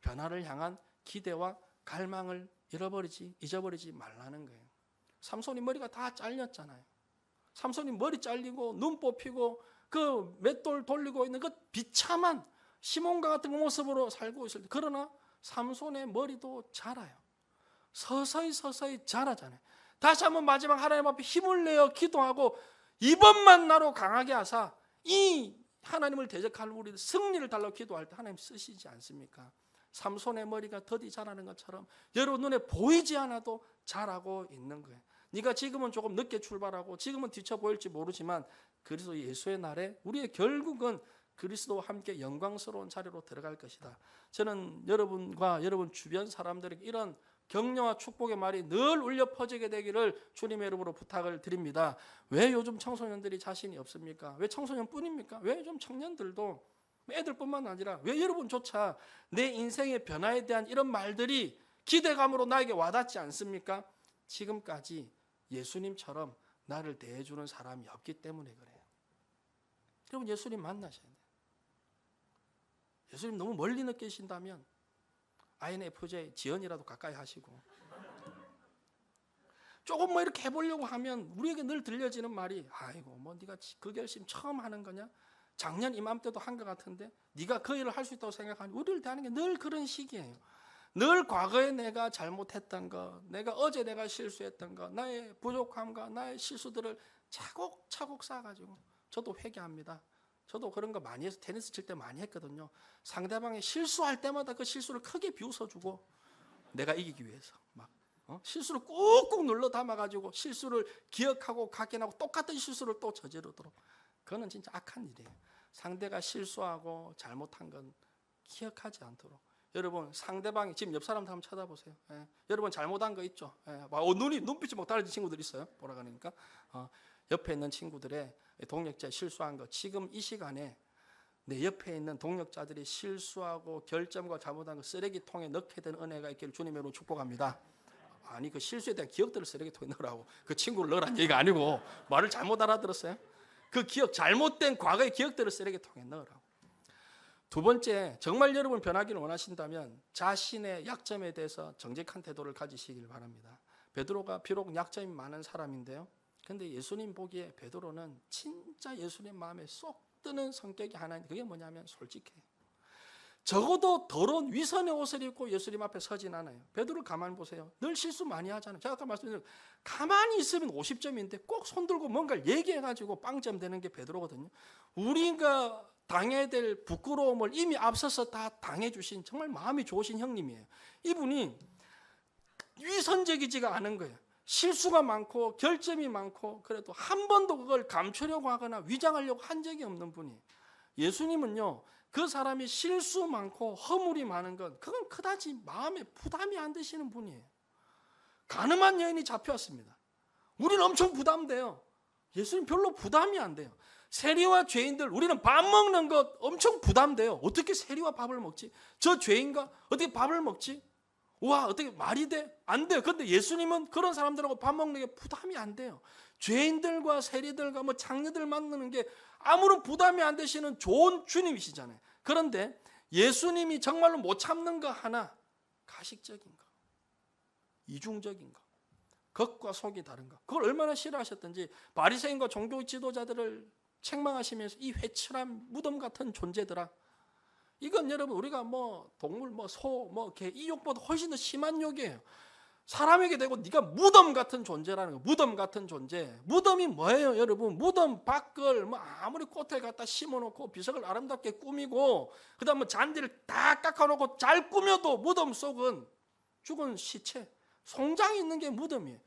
변화를 향한 기대와 갈망을 잊어버리지 말라는 거예요. 삼손이 머리가 다 잘렸잖아요. 삼손이 머리 잘리고 눈 뽑히고 그 맷돌 돌리고 있는 그 비참한 시몬과 같은 모습으로 살고 있을 때, 그러나 삼손의 머리도 자라요. 서서히 자라잖아요. 다시 한번 마지막 하나님 앞에 힘을 내어 기도하고 이번만 나로 강하게 하사 이 하나님을 대적할 우리 승리를 달라고 기도할 때 하나님 쓰시지 않습니까? 삼손의 머리가 더디 자라는 것처럼 여러분 눈에 보이지 않아도 자라고 있는 거예요. 네가 지금은 조금 늦게 출발하고 지금은 뒤쳐 보일지 모르지만 그리스도 예수의 날에 우리의 결국은 그리스도와 함께 영광스러운 자리로 들어갈 것이다. 저는 여러분과 여러분 주변 사람들에게 이런 격려와 축복의 말이 늘 울려 퍼지게 되기를 주님의 이름으로 부탁을 드립니다. 왜 요즘 청소년들이 자신이 없습니까? 왜 청소년뿐입니까? 왜 요즘 청년들도, 애들뿐만 아니라 왜 여러분조차 내 인생의 변화에 대한 이런 말들이 기대감으로 나에게 와닿지 않습니까? 지금까지 예수님처럼 나를 대해주는 사람이 없기 때문에 그래요. 여러분 예수님 만나셔야 돼요. 예수님 너무 멀리 느끼신다면 INFJ 지연이라도 가까이 하시고, 조금 뭐 이렇게 해보려고 하면 우리에게 늘 들려지는 말이, 아이고 뭐 네가 그 결심 처음 하는 거냐? 작년 이맘때도 한 것 같은데 네가 그 일을 할 수 있다고 생각하니, 우리를 대하는 게 늘 그런 식이에요. 늘 과거에 내가 잘못했던 거, 내가 어제 내가 실수했던 거, 나의 부족함과 나의 실수들을 차곡차곡 쌓아가지고 저도 회개합니다. 저도 그런 거 많이 해서 테니스 칠 때 많이 했거든요. 상대방이 실수할 때마다 그 실수를 크게 비웃어주고 내가 이기기 위해서 막 실수를 꾹꾹 눌러 담아가지고 실수를 기억하고 각인하고 똑같은 실수를 또 저지르도록. 그거는 진짜 악한 일이에요. 상대가 실수하고 잘못한 건 기억하지 않도록. 여러분 상대방이 지금 옆 사람도 한번 쳐다보세요. 예. 여러분 잘못한 거 있죠. 예. 눈빛이 막 달라진 친구들 있어요. 보라 그러니까 옆에 있는 친구들의 동력자 실수한 거 지금 이 시간에 내 옆에 있는 동력자들이 실수하고 결점과 잘못한 거 쓰레기통에 넣게 된 은혜가 있기를 주님의 이름으로 축복합니다. 아니 그 실수에 대한 기억들을 쓰레기통에 넣으라고. 그 친구를 넣으라는 얘기가 아니고 말을 잘못 알아들었어요. 그 기억, 잘못된 과거의 기억들을 쓰레기통에 넣으라고. 두 번째, 정말 여러분 변하기를 원하신다면 자신의 약점에 대해서 정직한 태도를 가지시길 바랍니다. 베드로가 비록 약점이 많은 사람인데요, 근데 예수님 보기에 베드로는 진짜 예수님 마음에 쏙 드는 성격이 하나 있는데 그게 뭐냐면 솔직해요. 적어도 더러운 위선의 옷을 입고 예수님 앞에 서진 않아요. 베드로를 가만히 보세요. 늘 실수 많이 하잖아요. 제가 아까 말씀드린 가만히 있으면 50점인데 꼭 손들고 뭔가를 얘기해가지고 빵점 되는 게 베드로거든요. 우리가 당해야 될 부끄러움을 이미 앞서서 다 당해주신 정말 마음이 좋으신 형님이에요. 이분이 위선적이지가 않은 거예요. 실수가 많고 결점이 많고 그래도 한 번도 그걸 감추려고 하거나 위장하려고 한 적이 없는 분이에요. 예수님은요, 그 사람이 실수 많고 허물이 많은 건 그건 그다지 마음에 부담이 안 되시는 분이에요. 가늠한 여인이 잡혀왔습니다. 우리는 엄청 부담돼요. 예수님 별로 부담이 안 돼요. 세리와 죄인들, 우리는 밥 먹는 것 엄청 부담돼요. 어떻게 세리와 밥을 먹지? 저 죄인과 어떻게 밥을 먹지? 와, 어떻게 말이 돼? 안 돼요. 근데 예수님은 그런 사람들하고 밥 먹는 게 부담이 안 돼요. 죄인들과 세리들과 뭐 장녀들 만나는 게 아무런 부담이 안 되시는 좋은 주님이시잖아요. 그런데 예수님이 정말로 못 참는 거 하나, 가식적인 거, 이중적인 거, 겉과 속이 다른 거, 그걸 얼마나 싫어하셨던지 바리새인과 종교 지도자들을 책망하시면서 이 회칠한 무덤 같은 존재들아, 이건 여러분 우리가 뭐 동물, 뭐 소, 뭐 개, 이 욕보다 훨씬 더 심한 욕이에요. 사람에게 대고 네가 무덤 같은 존재라는 거. 무덤 같은 존재. 무덤이 뭐예요, 여러분? 무덤 밖을 뭐 아무리 꽃을 갖다 심어놓고 비석을 아름답게 꾸미고 그다음 뭐 잔디를 다 깎아놓고 잘 꾸며도 무덤 속은 죽은 시체, 송장이 있는 게 무덤이에요.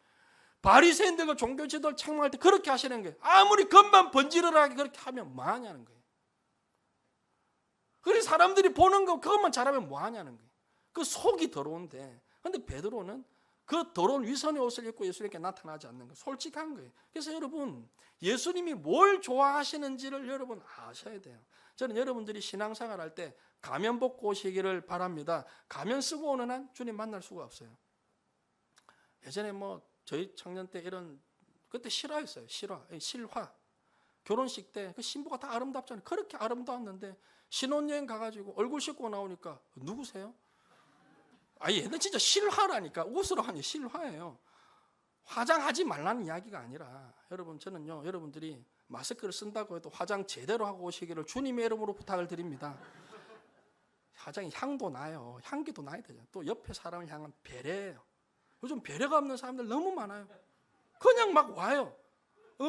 바리새인들과 종교 지도를 책망할 때 그렇게 하시는 거예요. 아무리 겉만 번지르르하게 그렇게 하면 뭐 하냐는 거예요. 그래서 사람들이 보는 거 그것만 잘하면 뭐 하냐는 거예요. 그 속이 더러운데. 근데 베드로는 그 더러운 위선의 옷을 입고 예수님께 나타나지 않는 거, 솔직한 거예요. 그래서 여러분, 예수님이 뭘 좋아하시는지를 여러분 아셔야 돼요. 저는 여러분들이 신앙생활 할 때 가면 벗고 오시기를 바랍니다. 가면 쓰고 오는 한 주님 만날 수가 없어요. 예전에 뭐 저희 청년 때 이런, 그때 실화였어요. 실화. 결혼식 때 그 신부가 다 아름답잖아요. 그렇게 아름다웠는데 신혼여행 가가지고 얼굴 씻고 나오니까 누구세요? 얘는 진짜 실화라니까. 옷으로 하니 실화예요. 화장하지 말라는 이야기가 아니라, 여러분 저는요, 여러분들이 마스크를 쓴다고 해도 화장 제대로 하고 오시기를 주님의 이름으로 부탁을 드립니다. 화장이 향도 나요. 향기도 나야 되잖아요. 또 옆에 사람을 향한 배려예요. 요즘 배려가 없는 사람들 너무 많아요. 그냥 막 와요.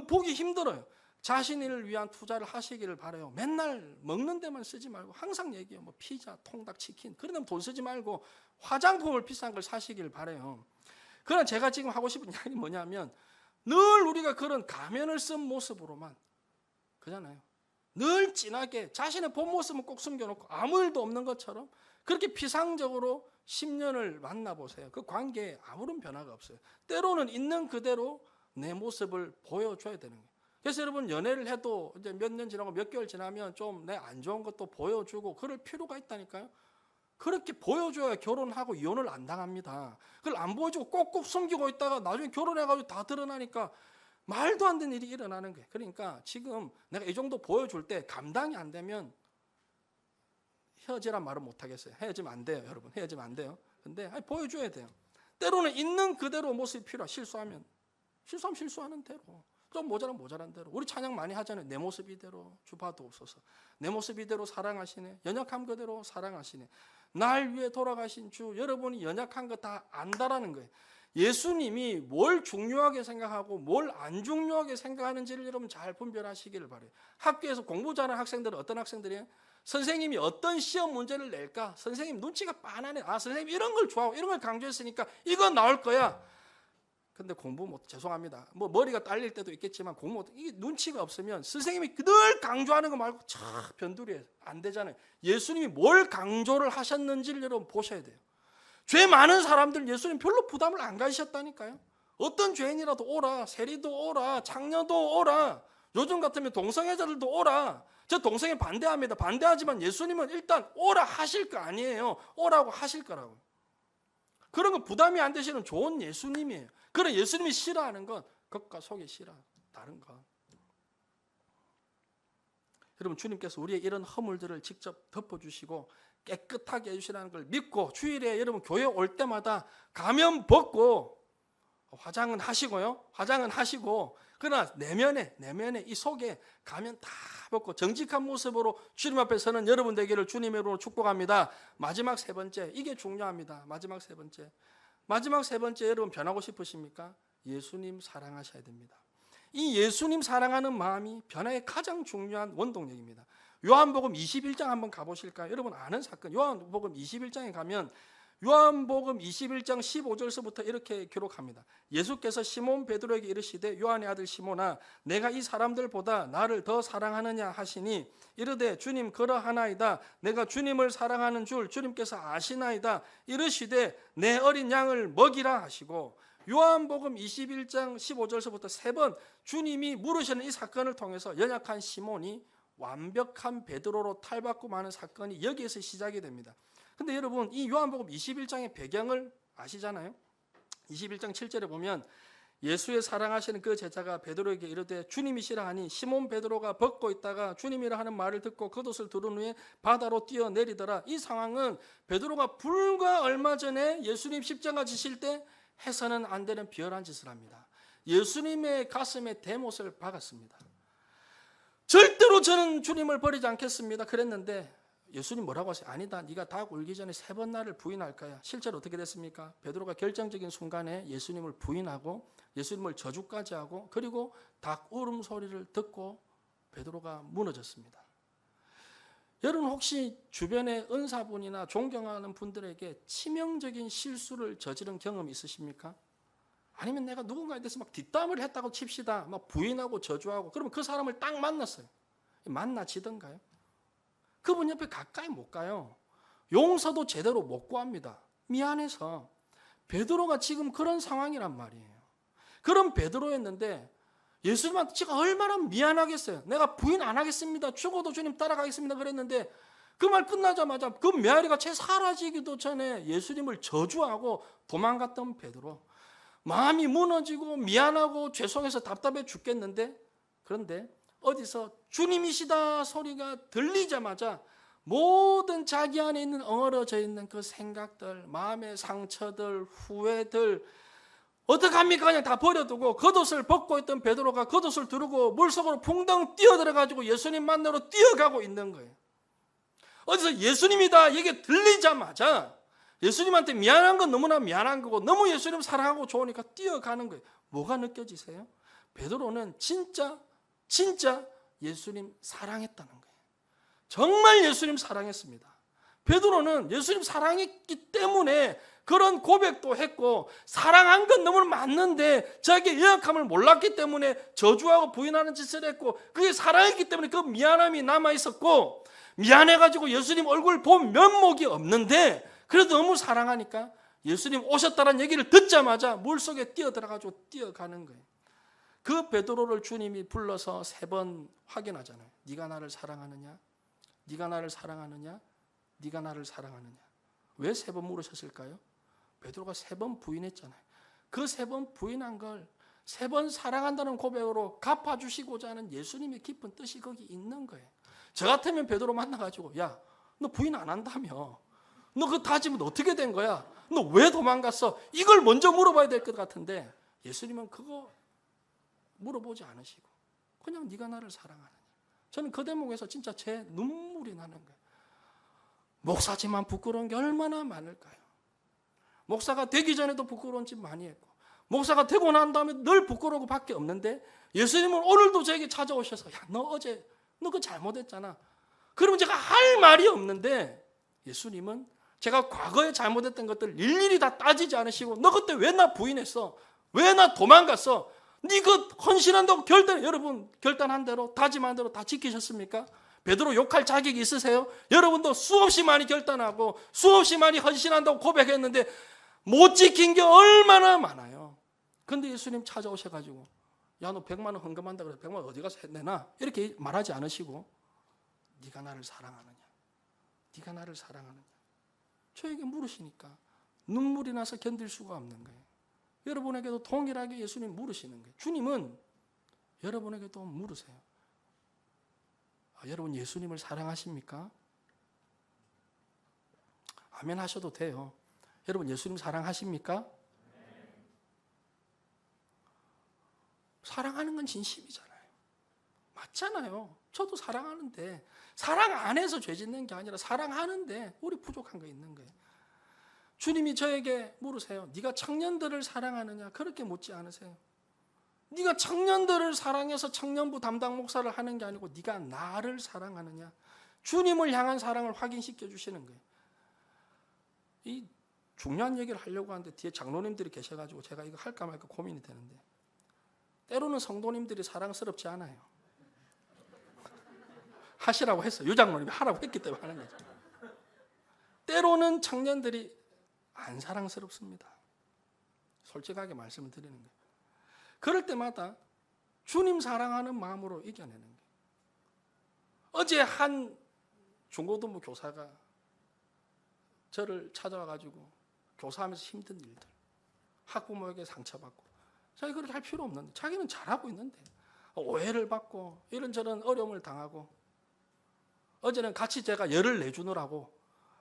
보기 힘들어요. 자신을 위한 투자를 하시기를 바라요. 맨날 먹는 데만 쓰지 말고 항상 얘기해요. 뭐 피자, 통닭, 치킨, 그런 데만 돈 쓰지 말고 화장품을 비싼 걸 사시기를 바라요. 그러나 제가 지금 하고 싶은 이야기는 뭐냐면, 늘 우리가 그런 가면을 쓴 모습으로만, 그잖아요. 늘 진하게 자신의 본 모습은 꼭 숨겨놓고 아무 일도 없는 것처럼 그렇게 피상적으로 10년을 만나보세요. 그 관계에 아무런 변화가 없어요. 때로는 있는 그대로 내 모습을 보여줘야 되는 거예요. 그래서 여러분, 연애를 해도 이제 몇 년 지나고 몇 개월 지나면 좀 내 안 좋은 것도 보여주고 그럴 필요가 있다니까요. 그렇게 보여줘야 결혼하고 이혼을 안 당합니다. 그걸 안 보여주고 꼭꼭 숨기고 있다가 나중에 결혼해가지고 다 드러나니까 말도 안 되는 일이 일어나는 거예요. 그러니까 지금 내가 이 정도 보여줄 때 감당이 안 되면 헤어지란 말은 못 하겠어요. 헤어지면 안 돼요, 여러분. 헤어지면 안 돼요. 근데 보여줘야 돼요. 때로는 있는 그대로 모습이 필요해. 실수하면 실수하는 대로. 좀 모자란 대로. 우리 찬양 많이 하잖아요. 내 모습 이대로 주봐도 없어서. 내 모습 이대로 사랑하시네. 연약함 그대로 사랑하시네. 날 위해 돌아가신 주, 여러분이 연약한 거 다 안다라는 거예요. 예수님이 뭘 중요하게 생각하고 뭘 안 중요하게 생각하는지를 여러분 잘 분별하시기를 바라요. 학교에서 공부 잘하는 학생들은 어떤 학생들이에요? 선생님이 어떤 시험 문제를 낼까? 선생님 눈치가 빤하네. 선생님 이런 걸 좋아하고 이런 걸 강조했으니까 이거 나올 거야. 근데 공부 못, 죄송합니다. 머리가 딸릴 때도 있겠지만 공부 못, 이게 눈치가 없으면 선생님이 늘 강조하는 거 말고 참 변두리에 안 되잖아요. 예수님이 뭘 강조를 하셨는지를 여러분 보셔야 돼요. 죄 많은 사람들 예수님 별로 부담을 안 가지셨다니까요. 어떤 죄인이라도 오라, 세리도 오라, 창녀도 오라, 요즘 같으면 동성애자들도 오라. 저 동성애 반대합니다. 반대하지만 예수님은 일단 오라 하실 거 아니에요. 오라고 하실 거라고요. 그런 거 부담이 안 되시는 좋은 예수님이에요. 그런 예수님이 싫어하는 건 겉과 속이 싫어. 다른 거. 여러분 주님께서 우리의 이런 허물들을 직접 덮어주시고 깨끗하게 해주시라는 걸 믿고 주일에 여러분 교회 올 때마다 가면 벗고 화장은 하시고요. 화장은 하시고 그러나 내면에 이 속에 가면 다 벗고 정직한 모습으로 주님 앞에 서는 여러분 되기를 주님의 이름으로 축복합니다. 마지막 세 번째, 이게 중요합니다. 마지막 세 번째 여러분 변하고 싶으십니까? 예수님 사랑하셔야 됩니다. 이 예수님 사랑하는 마음이 변화의 가장 중요한 원동력입니다. 요한복음 21장 한번 가보실까요? 여러분 아는 사건. 요한복음 21장에 가면 요한복음 21장 15절서부터 이렇게 기록합니다. 예수께서 시몬 베드로에게 이르시되 요한의 아들 시몬아 내가 이 사람들보다 나를 더 사랑하느냐 하시니 이르되 주님 그러하나이다. 내가 주님을 사랑하는 줄 주님께서 아시나이다. 이르시되 내 어린 양을 먹이라 하시고 요한복음 21장 15절서부터 세 번 주님이 물으시는 이 사건을 통해서 연약한 시몬이 완벽한 베드로로 탈바꿈 하는 사건이 여기에서 시작이 됩니다. 근데 여러분 이 요한복음 21장의 배경을 아시잖아요. 21장 7절에 보면 예수의 사랑하시는 그 제자가 베드로에게 이르되 주님이시라 하니 시몬 베드로가 벗고 있다가 주님이라 하는 말을 듣고 겉옷을 두른 후에 바다로 뛰어내리더라. 이 상황은 베드로가 불과 얼마 전에 예수님 십자가 지실 때 해서는 안 되는 비열한 짓을 합니다. 예수님의 가슴에 대못을 박았습니다. 절대로 저는 주님을 버리지 않겠습니다. 그랬는데 예수님 뭐라고 하세요? 아니다. 네가 닭 울기 전에 3번 나를 부인할 거야. 실제로 어떻게 됐습니까? 베드로가 결정적인 순간에 예수님을 부인하고 예수님을 저주까지 하고 그리고 닭 울음소리를 듣고 베드로가 무너졌습니다. 여러분 혹시 주변에 은사분이나 존경하는 분들에게 치명적인 실수를 저지른 경험이 있으십니까? 아니면 내가 누군가에 대해서 막 뒷담을 했다고 칩시다. 막 부인하고 저주하고 그러면 그 사람을 딱 만났어요. 만나지던가요? 그분 옆에 가까이 못 가요. 용서도 제대로 못 구합니다. 미안해서. 베드로가 지금 그런 상황이란 말이에요. 그런 베드로였는데 예수님한테 제가 얼마나 미안하겠어요. 내가 부인 안 하겠습니다. 죽어도 주님 따라가겠습니다. 그랬는데 그 말 끝나자마자 그 메아리가 채 사라지기도 전에 예수님을 저주하고 도망갔던 베드로. 마음이 무너지고 미안하고 죄송해서 답답해 죽겠는데 그런데 어디서 주님이시다 소리가 들리자마자 모든 자기 안에 있는 엉어러져 있는 그 생각들, 마음의 상처들, 후회들 어떡합니까? 그냥 다 버려두고 겉옷을 벗고 있던 베드로가 겉옷을 두르고 물속으로 풍덩 뛰어들어가지고 예수님 만나러 뛰어가고 있는 거예요. 어디서 예수님이다 이게 들리자마자 예수님한테 미안한 건 너무나 미안한 거고 너무 예수님 사랑하고 좋으니까 뛰어가는 거예요. 뭐가 느껴지세요? 베드로는 진짜 예수님 사랑했다는 거예요. 정말 예수님 사랑했습니다. 베드로는 예수님 사랑했기 때문에 그런 고백도 했고 사랑한 건 너무 맞는데 자기의 연약함을 몰랐기 때문에 저주하고 부인하는 짓을 했고 그게 사랑했기 때문에 그 미안함이 남아있었고 미안해가지고 예수님 얼굴 본 면목이 없는데 그래도 너무 사랑하니까 예수님 오셨다는 얘기를 듣자마자 물속에 뛰어들어가지고 뛰어가는 거예요. 그 베드로를 주님이 불러서 3번 확인하잖아요. 네가 나를 사랑하느냐? 네가 나를 사랑하느냐? 네가 나를 사랑하느냐? 왜 3번 물으셨을까요? 베드로가 3번 부인했잖아요. 그 3번 부인한 걸 3번 사랑한다는 고백으로 갚아주시고자 하는 예수님의 깊은 뜻이 거기 있는 거예요. 저 같으면 베드로 만나가지고 야, 너 부인 안 한다며? 너 그 다짐은 어떻게 된 거야? 너 왜 도망갔어? 이걸 먼저 물어봐야 될 것 같은데 예수님은 그거 물어보지 않으시고 그냥 네가 나를 사랑하느냐. 저는 그 대목에서 진짜 제 눈물이 나는 거예요. 목사지만 부끄러운 게 얼마나 많을까요? 목사가 되기 전에도 부끄러운 짓 많이 했고 목사가 되고 난 다음에 늘 부끄러운 것밖에 없는데 예수님은 오늘도 저에게 찾아오셔서 야, 너 어제 너 그거 잘못했잖아. 그러면 제가 할 말이 없는데 예수님은 제가 과거에 잘못했던 것들 일일이 다 따지지 않으시고 너 그때 왜 나 부인했어? 왜 나 도망갔어? 네 그 헌신한다고 여러분 결단한 대로 다짐한 대로 다 지키셨습니까? 베드로 욕할 자격이 있으세요? 여러분도 수없이 많이 결단하고 수없이 많이 헌신한다고 고백했는데 못 지킨 게 얼마나 많아요. 근데 예수님 찾아오셔가지고 야, 너 100만 원 헌금한다 그래서 100만 원 어디 가서 내놔 이렇게 말하지 않으시고 네가 나를 사랑하느냐? 네가 나를 사랑하느냐? 저에게 물으시니까 눈물이 나서 견딜 수가 없는 거예요. 여러분에게도 동일하게 예수님 물으시는 거예요. 주님은 여러분에게도 물으세요. 여러분 예수님을 사랑하십니까? 아멘 하셔도 돼요. 여러분 예수님 사랑하십니까? 사랑하는 건 진심이잖아요. 맞잖아요. 저도 사랑하는데 사랑 안 해서 죄 짓는 게 아니라 사랑하는데 우리 부족한 거 있는 거예요. 주님이 저에게 물으세요. 네가 청년들을 사랑하느냐? 그렇게 묻지 않으세요. 네가 청년들을 사랑해서 청년부 담당 목사를 하는 게 아니고 네가 나를 사랑하느냐? 주님을 향한 사랑을 확인시켜 주시는 거예요. 이 중요한 얘기를 하려고 하는데 뒤에 장로님들이 계셔가지고 제가 이거 할까 말까 고민이 되는데 때로는 성도님들이 사랑스럽지 않아요. 하시라고 했어요. 유장로님이 하라고 했기 때문에 하는 거죠. 때로는 청년들이 안 사랑스럽습니다. 솔직하게 말씀을 드리는 거예요. 그럴 때마다 주님 사랑하는 마음으로 이겨내는 거예요. 어제 한 중고등부 교사가 저를 찾아와가지고 교사하면서 힘든 일들, 학부모에게 상처받고 자기 그렇게 할 필요 없는데 자기는 잘하고 있는데 오해를 받고 이런저런 어려움을 당하고 어제는 같이 제가 열을 내주느라고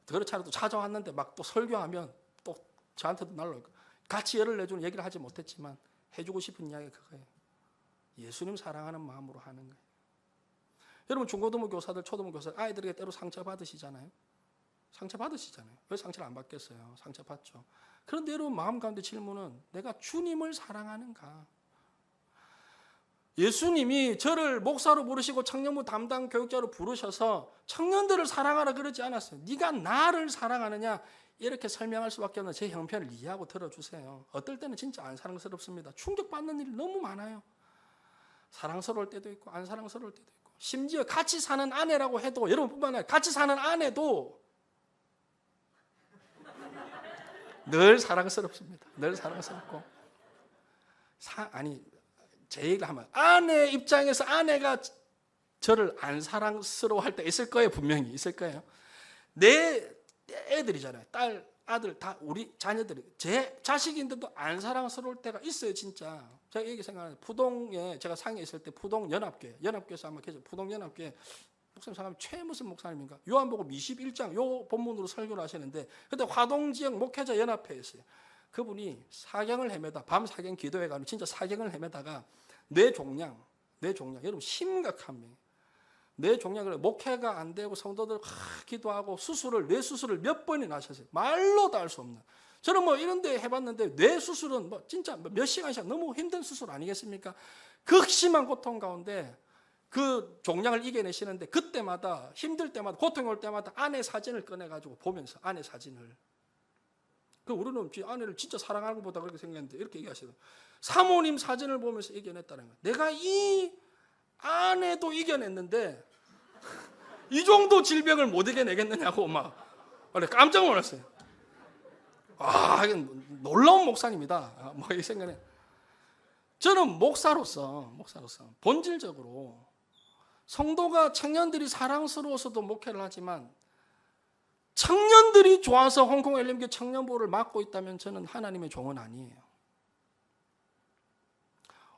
그렇지 않아도 찾아왔는데 막 또 설교하면 또 저한테도 날라오고 같이 열을 내주는 얘기를 하지 못했지만 해주고 싶은 이야기가 그거예요. 예수님 사랑하는 마음으로 하는 거예요. 여러분 중고등부 교사들, 초등부 교사들 아이들에게 때로 상처받으시잖아요. 상처받으시잖아요. 왜 상처를 안 받겠어요? 상처받죠. 그런데 여러분 마음 가운데 질문은 내가 주님을 사랑하는가? 예수님이 저를 목사로 부르시고 청년부 담당 교육자로 부르셔서 청년들을 사랑하라 그러지 않았어요. 네가 나를 사랑하느냐? 이렇게 설명할 수밖에 없는 제 형편을 이해하고 들어주세요. 어떨 때는 진짜 안 사랑스럽습니다. 충격받는 일이 너무 많아요. 사랑스러울 때도 있고 안 사랑스러울 때도 있고 심지어 같이 사는 아내라고 해도 여러분뿐만 아니라 같이 사는 아내도 늘 사랑스럽습니다. 늘 사랑스럽고 제 얘기를 하면 아내 입장에서 아내가 저를 안 사랑스러워할 때 있을 거예요. 분명히 있을 거예요. 내 애들이잖아요. 딸, 아들 다 우리 자녀들이 제 자식인데도 안 사랑스러울 때가 있어요. 진짜 제가 얘기 생각하는 푸동에 제가 상해 있을 때 푸동 연합교회에서 아마 계속 푸동 연합교회 목사님 상하면 최 무슨 목사님인가 요한복음 21장 요 본문으로 설교를 하시는데 그때 화동 지역 목회자 연합회에 있어요. 그분이 사경을 헤매다 밤 사경 기도회 가면 진짜 사경을 헤매다가 뇌종양 여러분 심각합니다. 뇌종양을 목회가 안 되고 성도들 기도하고 뇌 수술을 몇 번이나 하셨어요. 말로 다 할 수 없는. 저는 뭐 이런 데 해봤는데 뇌 수술은 뭐 진짜 몇 시간씩 너무 힘든 수술 아니겠습니까? 극심한 고통 가운데 그 종양을 이겨내시는데 그때마다 힘들 때마다 고통이 올 때마다 아내 사진을 꺼내가지고 보면서 아내 사진을 우리는 아내를 진짜 사랑하는 것보다 그렇게 생각했는데 이렇게 얘기하시더라고요. 사모님 사진을 보면서 이겨냈다는 거예요. 내가 이 아내도 이겨냈는데 이 정도 질병을 못 이겨내겠느냐고 막 깜짝 놀랐어요. 이건 놀라운 목사님이다. 뭐 이 생각에 저는 목사로서 본질적으로 성도가 청년들이 사랑스러워서도 목회를 하지만 청년들이 좋아서 홍콩 엘림교 청년부를 맡고 있다면 저는 하나님의 종은 아니에요.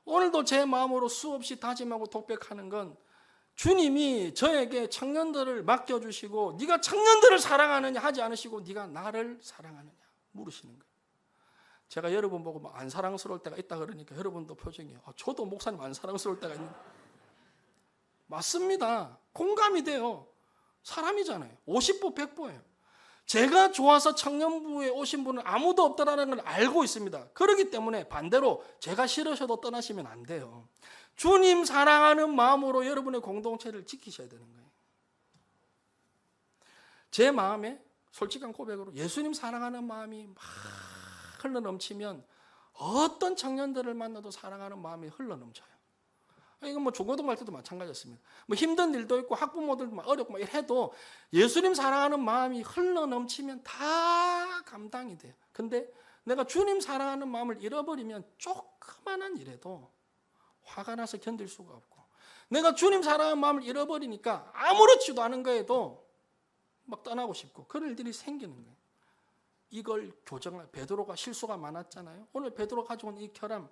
오늘도 제 마음으로 수없이 다짐하고 독백하는 건 주님이 저에게 청년들을 맡겨주시고 네가 청년들을 사랑하느냐 하지 않으시고 네가 나를 사랑하느냐 물으시는 거예요. 제가 여러분 보고 안 사랑스러울 때가 있다 그러니까 여러분도 표정이 저도 목사님 안 사랑스러울 때가 있는. 맞습니다. 공감이 돼요. 사람이잖아요. 50보 100보예요. 제가 좋아서 청년부에 오신 분은 아무도 없다라는 걸 알고 있습니다. 그렇기 때문에 반대로 제가 싫으셔도 떠나시면 안 돼요. 주님 사랑하는 마음으로 여러분의 공동체를 지키셔야 되는 거예요. 제 마음에 솔직한 고백으로 예수님 사랑하는 마음이 막 흘러넘치면 어떤 청년들을 만나도 사랑하는 마음이 흘러넘쳐요. 이건 뭐 중고등학교 때도 마찬가지였습니다. 뭐 힘든 일도 있고 학부모들도 막 어렵고 막 해도 예수님 사랑하는 마음이 흘러넘치면 다 감당이 돼요. 근데 내가 주님 사랑하는 마음을 잃어버리면 조그만한 일에도 화가 나서 견딜 수가 없고, 내가 주님 사랑하는 마음을 잃어버리니까 아무렇지도 않은 거에도 막 떠나고 싶고 그런 일들이 생기는 거예요. 이걸 교정할, 베드로가 실수가 많았잖아요. 오늘 베드로 가져온 이 결함,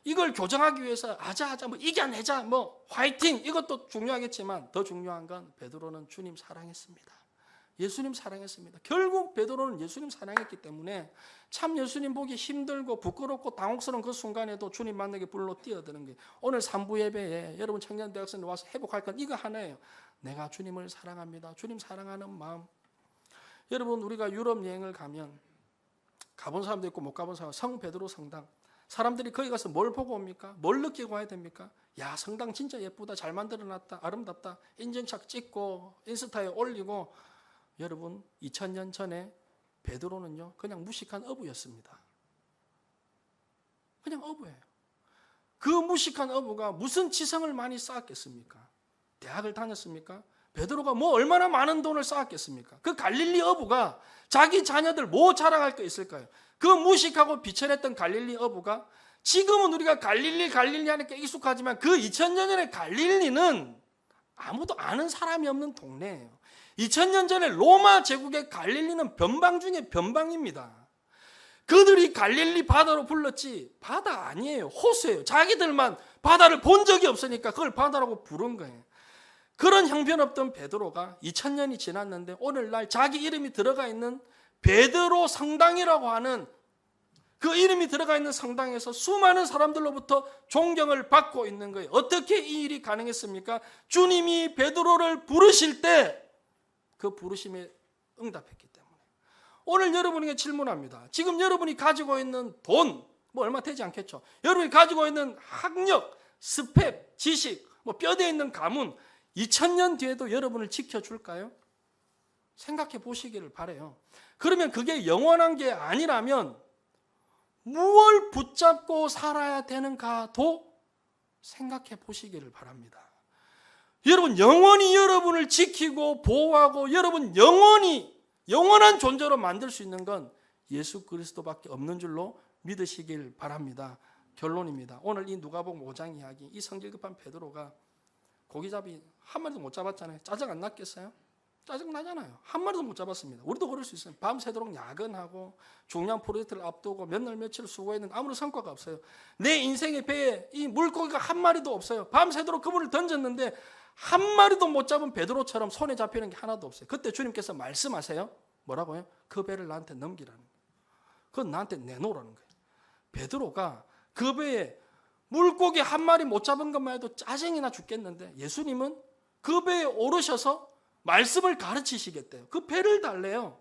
이걸 교정하기 위해서 아자아자 뭐 이겨내자 뭐 화이팅, 이것도 중요하겠지만 더 중요한 건 베드로는 주님 사랑했습니다. 예수님 사랑했습니다. 결국 베드로는 예수님 사랑했기 때문에 참 예수님 보기 힘들고 부끄럽고 당혹스러운 그 순간에도 주님 만나게 불러 뛰어드는 게, 오늘 3부 예배에 여러분 청년 대학생들 와서 회복할 건 이거 하나예요. 내가 주님을 사랑합니다. 주님 사랑하는 마음. 여러분, 우리가 유럽 여행을 가면 가본 사람도 있고 못 가본 사람, 성 베드로 성당, 사람들이 거기 가서 뭘 보고 옵니까? 뭘 느끼고 와야 됩니까? 야, 성당 진짜 예쁘다, 잘 만들어놨다, 아름답다, 인증샷 찍고 인스타에 올리고. 여러분, 2000년 전에 베드로는요 그냥 무식한 어부였습니다. 그냥 어부예요. 그 무식한 어부가 무슨 지성을 많이 쌓았겠습니까? 대학을 다녔습니까? 베드로가 뭐 얼마나 많은 돈을 쌓았겠습니까? 그 갈릴리 어부가 자기 자녀들 뭐 자랑할 게 있을까요? 그 무식하고 비천했던 갈릴리 어부가, 지금은 우리가 갈릴리 하니까 익숙하지만 그 2000년 전에 갈릴리는 아무도 아는 사람이 없는 동네예요. 2000년 전에 로마 제국의 갈릴리는 변방 중에 변방입니다. 그들이 갈릴리 바다로 불렀지 바다 아니에요. 호수예요. 자기들만 바다를 본 적이 없으니까 그걸 바다라고 부른 거예요. 그런 형편없던 베드로가 2000년이 지났는데 오늘날 자기 이름이 들어가 있는 베드로 성당이라고 하는 그 이름이 들어가 있는 성당에서 수많은 사람들로부터 존경을 받고 있는 거예요. 어떻게 이 일이 가능했습니까? 주님이 베드로를 부르실 때 그 부르심에 응답했기 때문에. 오늘 여러분에게 질문합니다. 지금 여러분이 가지고 있는 돈, 뭐 얼마 되지 않겠죠. 여러분이 가지고 있는 학력, 스펙, 지식, 뭐 뼈대 있는 가문, 2000년 뒤에도 여러분을 지켜줄까요? 생각해 보시기를 바라요. 그러면 그게 영원한 게 아니라면 무엇을 붙잡고 살아야 되는가도 생각해 보시기를 바랍니다. 여러분, 영원히 여러분을 지키고 보호하고 여러분 영원한 존재로 만들 수 있는 건 예수 그리스도밖에 없는 줄로 믿으시길 바랍니다. 결론입니다. 오늘 이 누가복음 5장 이야기, 이 성질 급한 베드로가 고기잡이 한 마리도 못 잡았잖아요. 짜증 안 났겠어요? 짜증 나잖아요. 한 마리도 못 잡았습니다. 우리도 그럴 수 있어요. 밤새도록 야근하고 중요한 프로젝트를 앞두고 몇 날 며칠 수고했는데 아무런 성과가 없어요. 내 인생의 배에 이 물고기가 한 마리도 없어요. 밤새도록 그물을 던졌는데 한 마리도 못 잡은 베드로처럼 손에 잡히는 게 하나도 없어요. 그때 주님께서 말씀하세요. 뭐라고요? 그 배를 나한테 넘기라는 거예요. 그건 나한테 내놓으라는 거예요. 베드로가 그 배에 물고기 한 마리 못 잡은 것만 해도 짜증이 나 죽겠는데 예수님은 그 배에 오르셔서 말씀을 가르치시겠대요. 그 배를 달래요.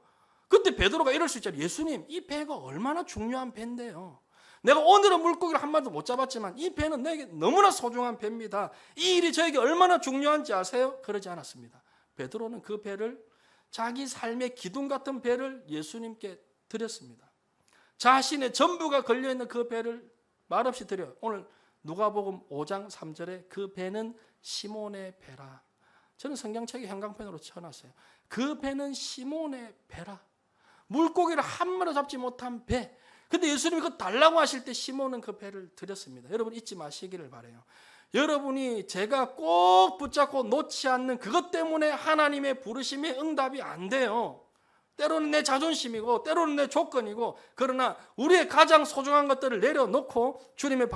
그때 베드로가 이럴 수 있잖아요. 예수님, 이 배가 얼마나 중요한 배인데요. 내가 오늘은 물고기를 한 마리도 못 잡았지만 이 배는 내게 너무나 소중한 배입니다. 이 일이 저에게 얼마나 중요한지 아세요? 그러지 않았습니다. 베드로는 그 배를, 자기 삶의 기둥 같은 배를 예수님께 드렸습니다. 자신의 전부가 걸려있는 그 배를 말없이 드려요. 오늘 누가복음 5장 3절에 그 배는 시몬의 배라. 저는 성경책에 형광펜으로 쳐놨어요. 그 배는 시몬의 배라. 물고기를 한 마리 잡지 못한 배. 근데 예수님이 그거 달라고 하실 때 시몬은 그 배를 드렸습니다. 여러분 잊지 마시기를 바라요. 여러분이 제가 꼭 붙잡고 놓지 않는 그것 때문에 하나님의 부르심에 응답이 안 돼요. 때로는 내 자존심이고 때로는 내 조건이고, 그러나 우리의 가장 소중한 것들을 내려놓고 주님의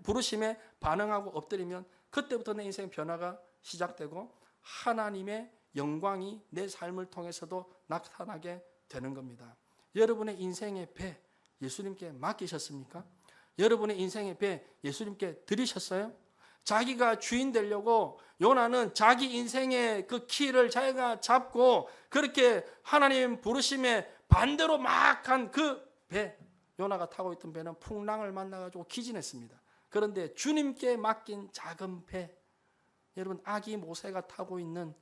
부르심에 반응하고 엎드리면 그때부터 내 인생 변화가 시작되고 하나님의 영광이 내 삶을 통해서도 나타나게 되는 겁니다. 여러분의 인생의 배, 예수님께 맡기셨습니까? 여러분의 인생의 배 예수님께 드리셨어요? 자기가 주인 되려고 요나는 자기 인생의 그 키를 자기가 잡고 그렇게 하나님 부르심에 반대로 막 한 그 배, 요나가 타고 있던 배는 풍랑을 만나가지고 기진했습니다. 그런데 주님께 맡긴 작은 배, 여러분 아기 모세가 타고 있는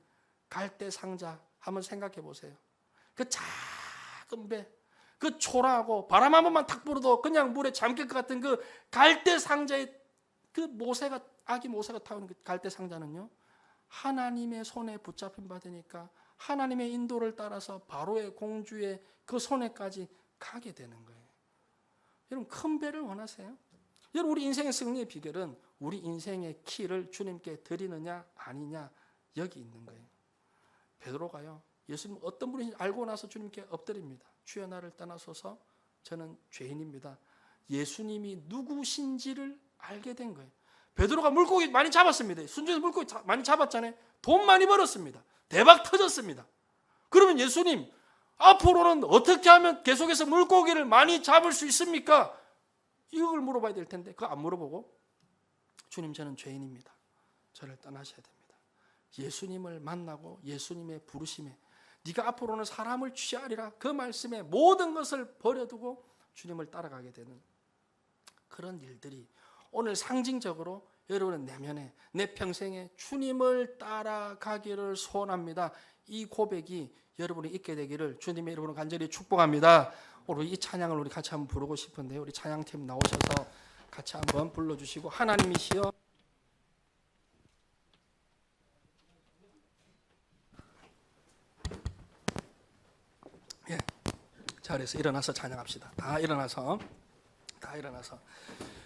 갈대 상자 한번 생각해 보세요. 그 작은 배, 그 초라하고 바람 한 번만 탁 불어도 그냥 물에 잠길 것 같은 그 갈대 상자의 그 모세가, 아기 모세가 타고 있는 그 갈대 상자는요, 하나님의 손에 붙잡힌 바 되니까 하나님의 인도를 따라서 바로의 공주의 그 손에까지 가게 되는 거예요. 여러분 큰 배를 원하세요? 여러분 우리 인생의 승리의 비결은 우리 인생의 키를 주님께 드리느냐 아니냐 여기 있는 거예요. 베드로가요, 예수님 어떤 분인지 알고 나서 주님께 엎드립니다. 주여 나를 떠나소서 저는 죄인입니다. 예수님이 누구신지를 알게 된 거예요. 베드로가 물고기 많이 잡았습니다. 순전히 물고기 많이 잡았잖아요. 돈 많이 벌었습니다. 대박 터졌습니다. 그러면 예수님 앞으로는 어떻게 하면 계속해서 물고기를 많이 잡을 수 있습니까? 이걸 물어봐야 될 텐데 그거 안 물어보고 주님 저는 죄인입니다. 저를 떠나셔야 됩니다. 예수님을 만나고 예수님의 부르심에 네가 앞으로는 사람을 취하리라 그 말씀에 모든 것을 버려두고 주님을 따라가게 되는 그런 일들이 오늘 상징적으로 여러분의 내면에 내 평생에 주님을 따라가기를 소원합니다. 이 고백이 여러분이 있게 되기를 주님의 이름으로 간절히 축복합니다. 오늘 이 찬양을 우리 같이 한번 부르고 싶은데요. 우리 찬양팀 나오셔서 같이 한번 불러주시고 하나님이시여 예, 자리에서 일어나서 찬양합시다. 다 일어나서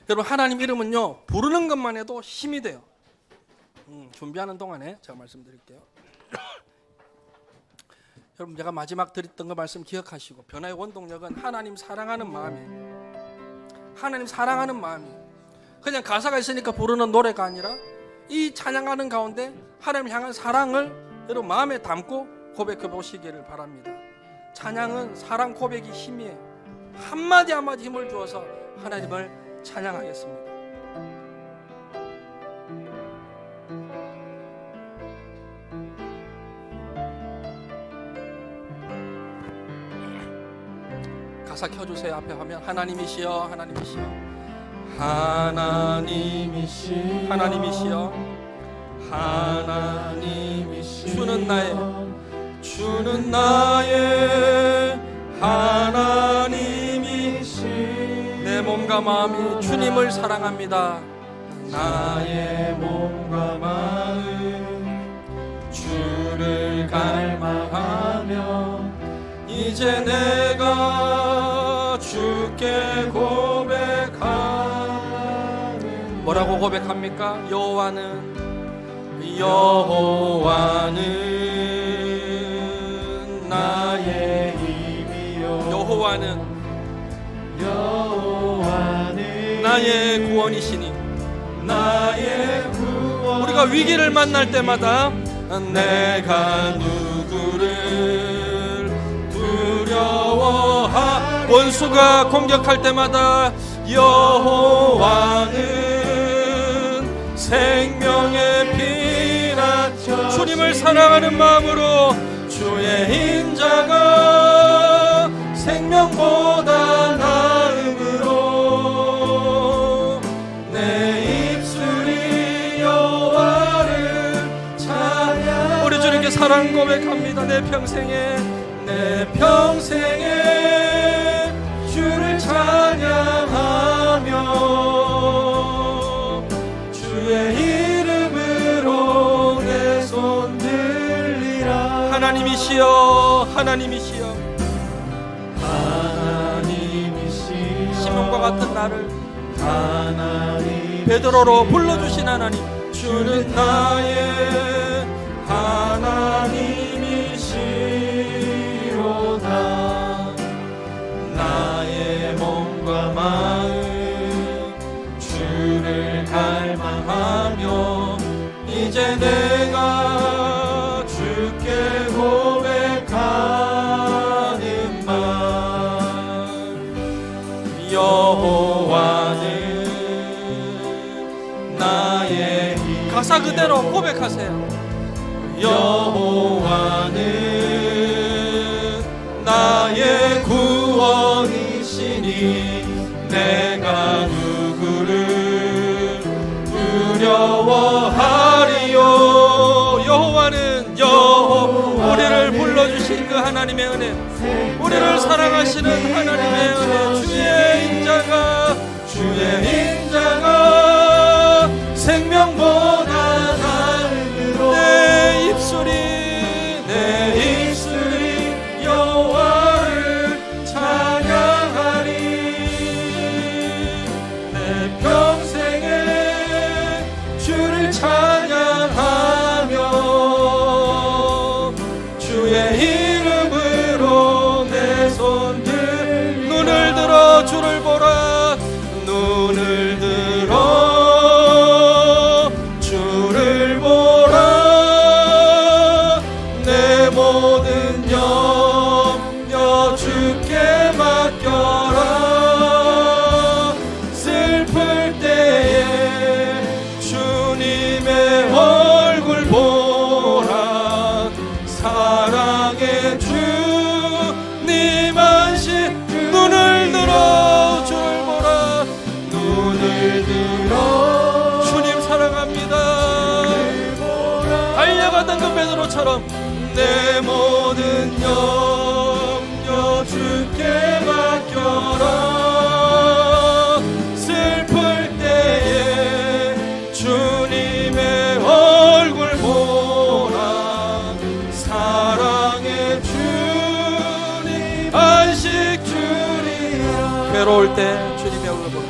여러분 하나님 이름은요 부르는 것만 해도 힘이 돼요. 준비하는 동안에 제가 말씀드릴게요. 여러분 제가 마지막 드렸던 거 말씀 기억하시고 변화의 원동력은 하나님 사랑하는 마음이 그냥 가사가 있으니까 부르는 노래가 아니라 이 찬양하는 가운데 하나님을 향한 사랑을 여러분 마음에 담고 고백해 보시기를 바랍니다. 찬양은 사랑 고백이 힘이에요. 한마디 한마디 힘을 주어서 하나님을 찬양하겠습니다. 가사 켜주세요. 앞에 화면 하나님이시여 주는 나의 하나님이시 내 몸과 마음이 주님을 사랑합니다. 나의 몸과 마음 주를 갈망하며 이제 내가 주께 고백하는 뭐라고 고백합니까? 여호와는 나의 힘이요 여호와는 나의 구원이시니 우리가 위기를 만날 때마다 내가 누구를 두려워하 원수가 공격할 때마다 여호와는 생명의 피난처 주님을 사랑하는 마음으로 주의 인자가 생명보다 나음으로 내 입술이 여호와를 찬양 우리 주님께 사랑 고백합니다. 내 평생에 주를 찬양하며 주의 이름으로 내 손 들리라. 하나님이시여 시몬과 같은 나를 베드로로 불러주신 하나님 주는 나의 하나님이시로다. 나의 몸과 마음 주를 갈망하며 이제 내가 주께 고백하는 말 그대로 고백하세요. 여호와는 나의 구원이시니 내가 누구를 두려워하리요. 여호와는 우리를 불러주신 그 하나님의 은혜, 우리를 사랑하시는 하나님의 은혜, 주의 인자가 생명보다 나으로 내 입술이 여호와를 찬양하리. 내 평생에 주를 찬양하며 주의 이름으로 내 손들 눈을 들어 주를 보라. 눈을 들어 주를 보라. 내 모든 염려 주께 맡겨라. 슬플 때에 주님의 얼굴 보라. 사랑의 주님 안식 눈을 들어 주를 보라. 눈을 들어 주님 사랑합니다. 달려가던 그 베드로처럼 내 모든 염려 주께 맡겨라. 슬플 때에 주님의 얼굴 보라. 사랑의 주님 안식 주리라. 괴로울 때 주님의 얼굴 보라.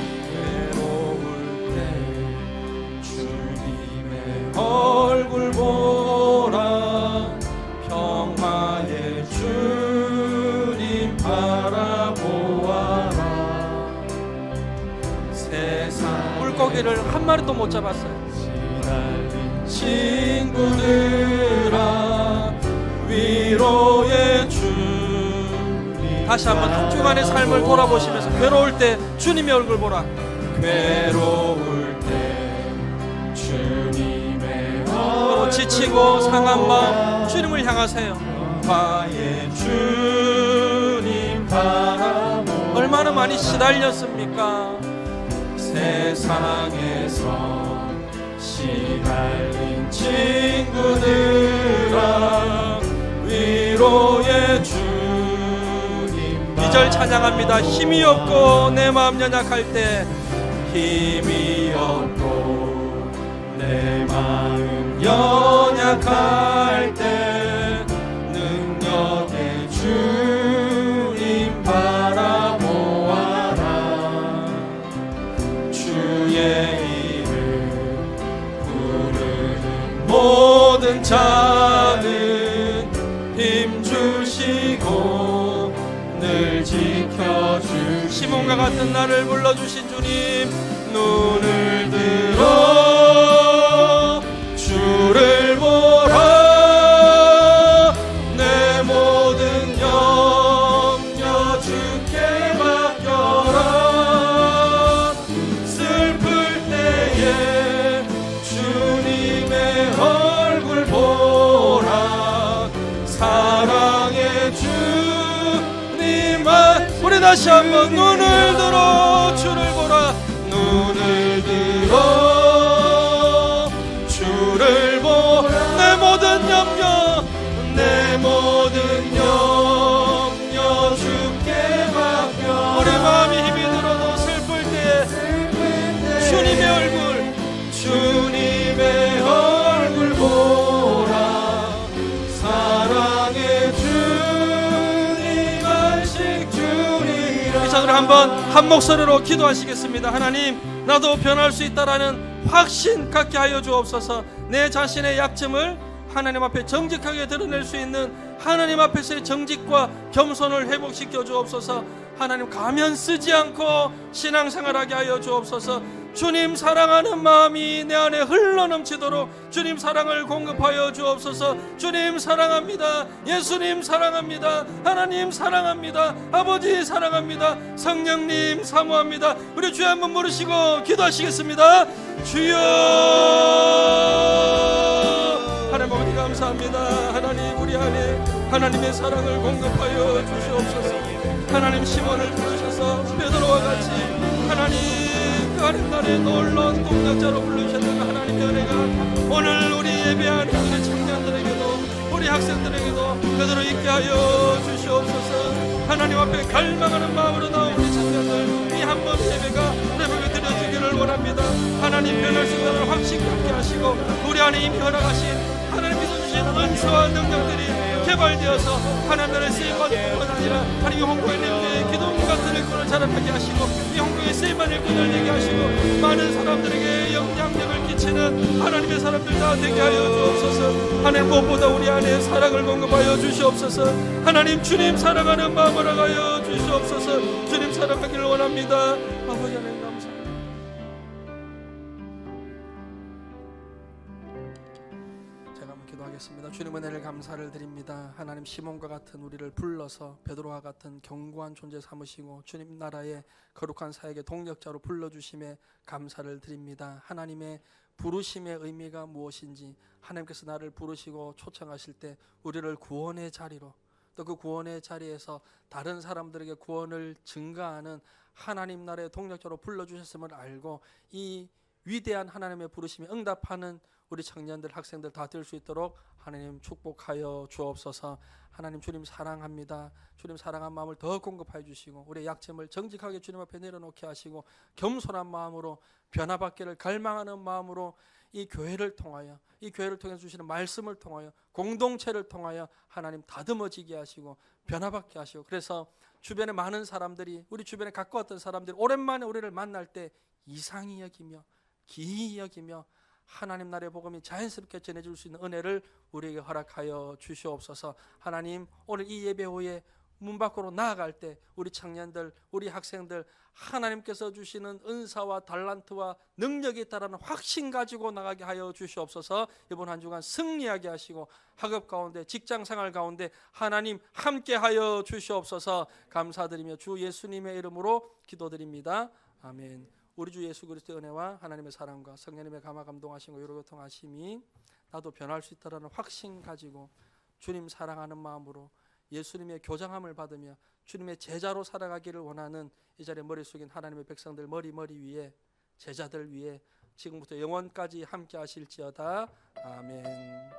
얼굴 보라. 평화의 주님 바라보아라. 세상 물고기를 한 마리도 못 잡았어요. 친구들아 위로의 주님. 다시 한번 한 주간의 삶을 돌아보시면서 괴로울 때 주님의 얼굴 보라. 괴로울 때 주님의 얼굴 지치고 상한 마음 주님을 향하세요. 화의 주님 바라보. 얼마나 많이 시달렸습니까? 세상에서 시달린 친구들아 위로의 주님. 2절 찬양합니다. 힘이 없고 내 마음 연약할 때 힘이 없고 내 마음 연약할 때 능력의 주님 바라보아라. 주의 이름 부르는 모든 자는 힘 주시고 늘 지켜주시고 시몬과 같은 나를 불러주신 주님. 눈을 들어 주를 보라. 내 모든 염려 주께 맡겨라. 슬플 때에 주님의 얼굴 보라. 사랑의 주님 우리 다시 한번 눈을 들어 주를 보라. 눈을 들어 주를 보라. 내 모든 염려 내 모든 염려 주께 맡겨. 우리 마음이 힘이 들어도 슬플 때 주님의 얼굴 주님의 얼굴 보라. 사랑의 주님 안식 주리라. 이 장을 한번 한 목소리로 기도하시겠습니다. 하나님, 나도 변할 수 있다라는 확신 갖게 하여 주옵소서. 내 자신의 약점을 하나님 앞에 정직하게 드러낼 수 있는 하나님 앞에서의 정직과 겸손을 회복시켜 주옵소서. 하나님, 가면 쓰지 않고 신앙생활하게 하여 주옵소서. 주님 사랑하는 마음이 내 안에 흘러넘치도록 주님 사랑을 공급하여 주옵소서. 주님 사랑합니다. 예수님 사랑합니다. 하나님 사랑합니다. 아버지 사랑합니다. 성령님 사모합니다. 우리 주여 한번 부르시고 기도하시겠습니다. 주여. 감사합니다. 하나님 우리 안에 하나님의 사랑을 공급하여 주시옵소서. 하나님 시몬을 부르셔서 베드로와 같이 하나님 그 하나님 나라의 놀라운 동력자로 부르셨던 하나님의 은혜가 오늘 우리 예배한 우리 청년들에게도 우리 학생들에게도 그대로 있게 하여 주시옵소서. 하나님 앞에 갈망하는 마음으로 나온 우리 청년들 이 한 번 예배가 내버려 드려지기를 원합니다. 하나님 변할 수 있는 확신 갖게 하시고 우리 안에 이미 허락하신 하나님께서 주신 은사와 능력들이 개발되어서 하나님 나라의 쓰임받을 뿐만 아니라 하나님 홍보의 냄새의 기도문 같은 일꾼을 자라나게 하시고 이 홍보의 쓰임받을 일꾼을 되게 하시고 많은 사람들에게 영향력을 끼치는 하나님의 사람들 다 되게 하여 주옵소서. 하나님 무엇보다 우리 안에 사랑을 공급하여 주시옵소서. 하나님 주님 사랑하는 마음을 하여 주시옵소서. 주님 사랑하기를 원합니다. 아버지 하나님 감사합니다. 제가 한번 기도하겠습니다. 주님 은혜를 감사를 드립니다. 하나님 시몬과 같은 우리를 불러서 베드로와 같은 견고한 존재 삼으시고 주님 나라의 거룩한 사역의 동력자로 불러주심에 감사를 드립니다. 하나님의 부르심의 의미가 무엇인지 하나님께서 나를 부르시고 초청하실 때 우리를 구원의 자리로 또 그 구원의 자리에서 다른 사람들에게 구원을 증가하는 하나님 나라의 동력자로 불러주셨음을 알고 이 위대한 하나님의 부르심에 응답하는 우리 청년들 학생들 다 될 수 있도록 하나님 축복하여 주옵소서. 하나님 주님 사랑합니다. 주님 사랑한 마음을 더 공급하여 주시고 우리의 약점을 정직하게 주님 앞에 내려놓게 하시고 겸손한 마음으로 변화받기를 갈망하는 마음으로 이 교회를 통하여 이 교회를 통해 주시는 말씀을 통하여 공동체를 통하여 하나님 다듬어지게 하시고 변화받게 하시고 그래서 주변에 많은 사람들이 우리 주변에 가까웠던 사람들이 오랜만에 우리를 만날 때 이상히 여기며 기이 여기며 하나님 나라의 복음이 자연스럽게 전해질 수 있는 은혜를 우리에게 허락하여 주시옵소서. 하나님 오늘 이 예배 후에 문 밖으로 나아갈 때 우리 청년들 우리 학생들 하나님께서 주시는 은사와 달란트와 능력이 있다라는 확신 가지고 나가게 하여 주시옵소서. 이번 한 주간 승리하게 하시고 학업 가운데 직장생활 가운데 하나님 함께 하여 주시옵소서. 감사드리며 주 예수님의 이름으로 기도드립니다. 아멘. 우리 주 예수 그리스도의 은혜와 하나님의 사랑과 성령님의 감화 감동하심과 위로 교통하심이 나도 변할 수 있다라는 확신 가지고 주님 사랑하는 마음으로 예수님의 교장함을 받으며 주님의 제자로 살아가기를 원하는 이 자리에 머리 숙인 하나님의 백성들 머리 위에 제자들 위에 지금부터 영원까지 함께 하실지어다. 아멘.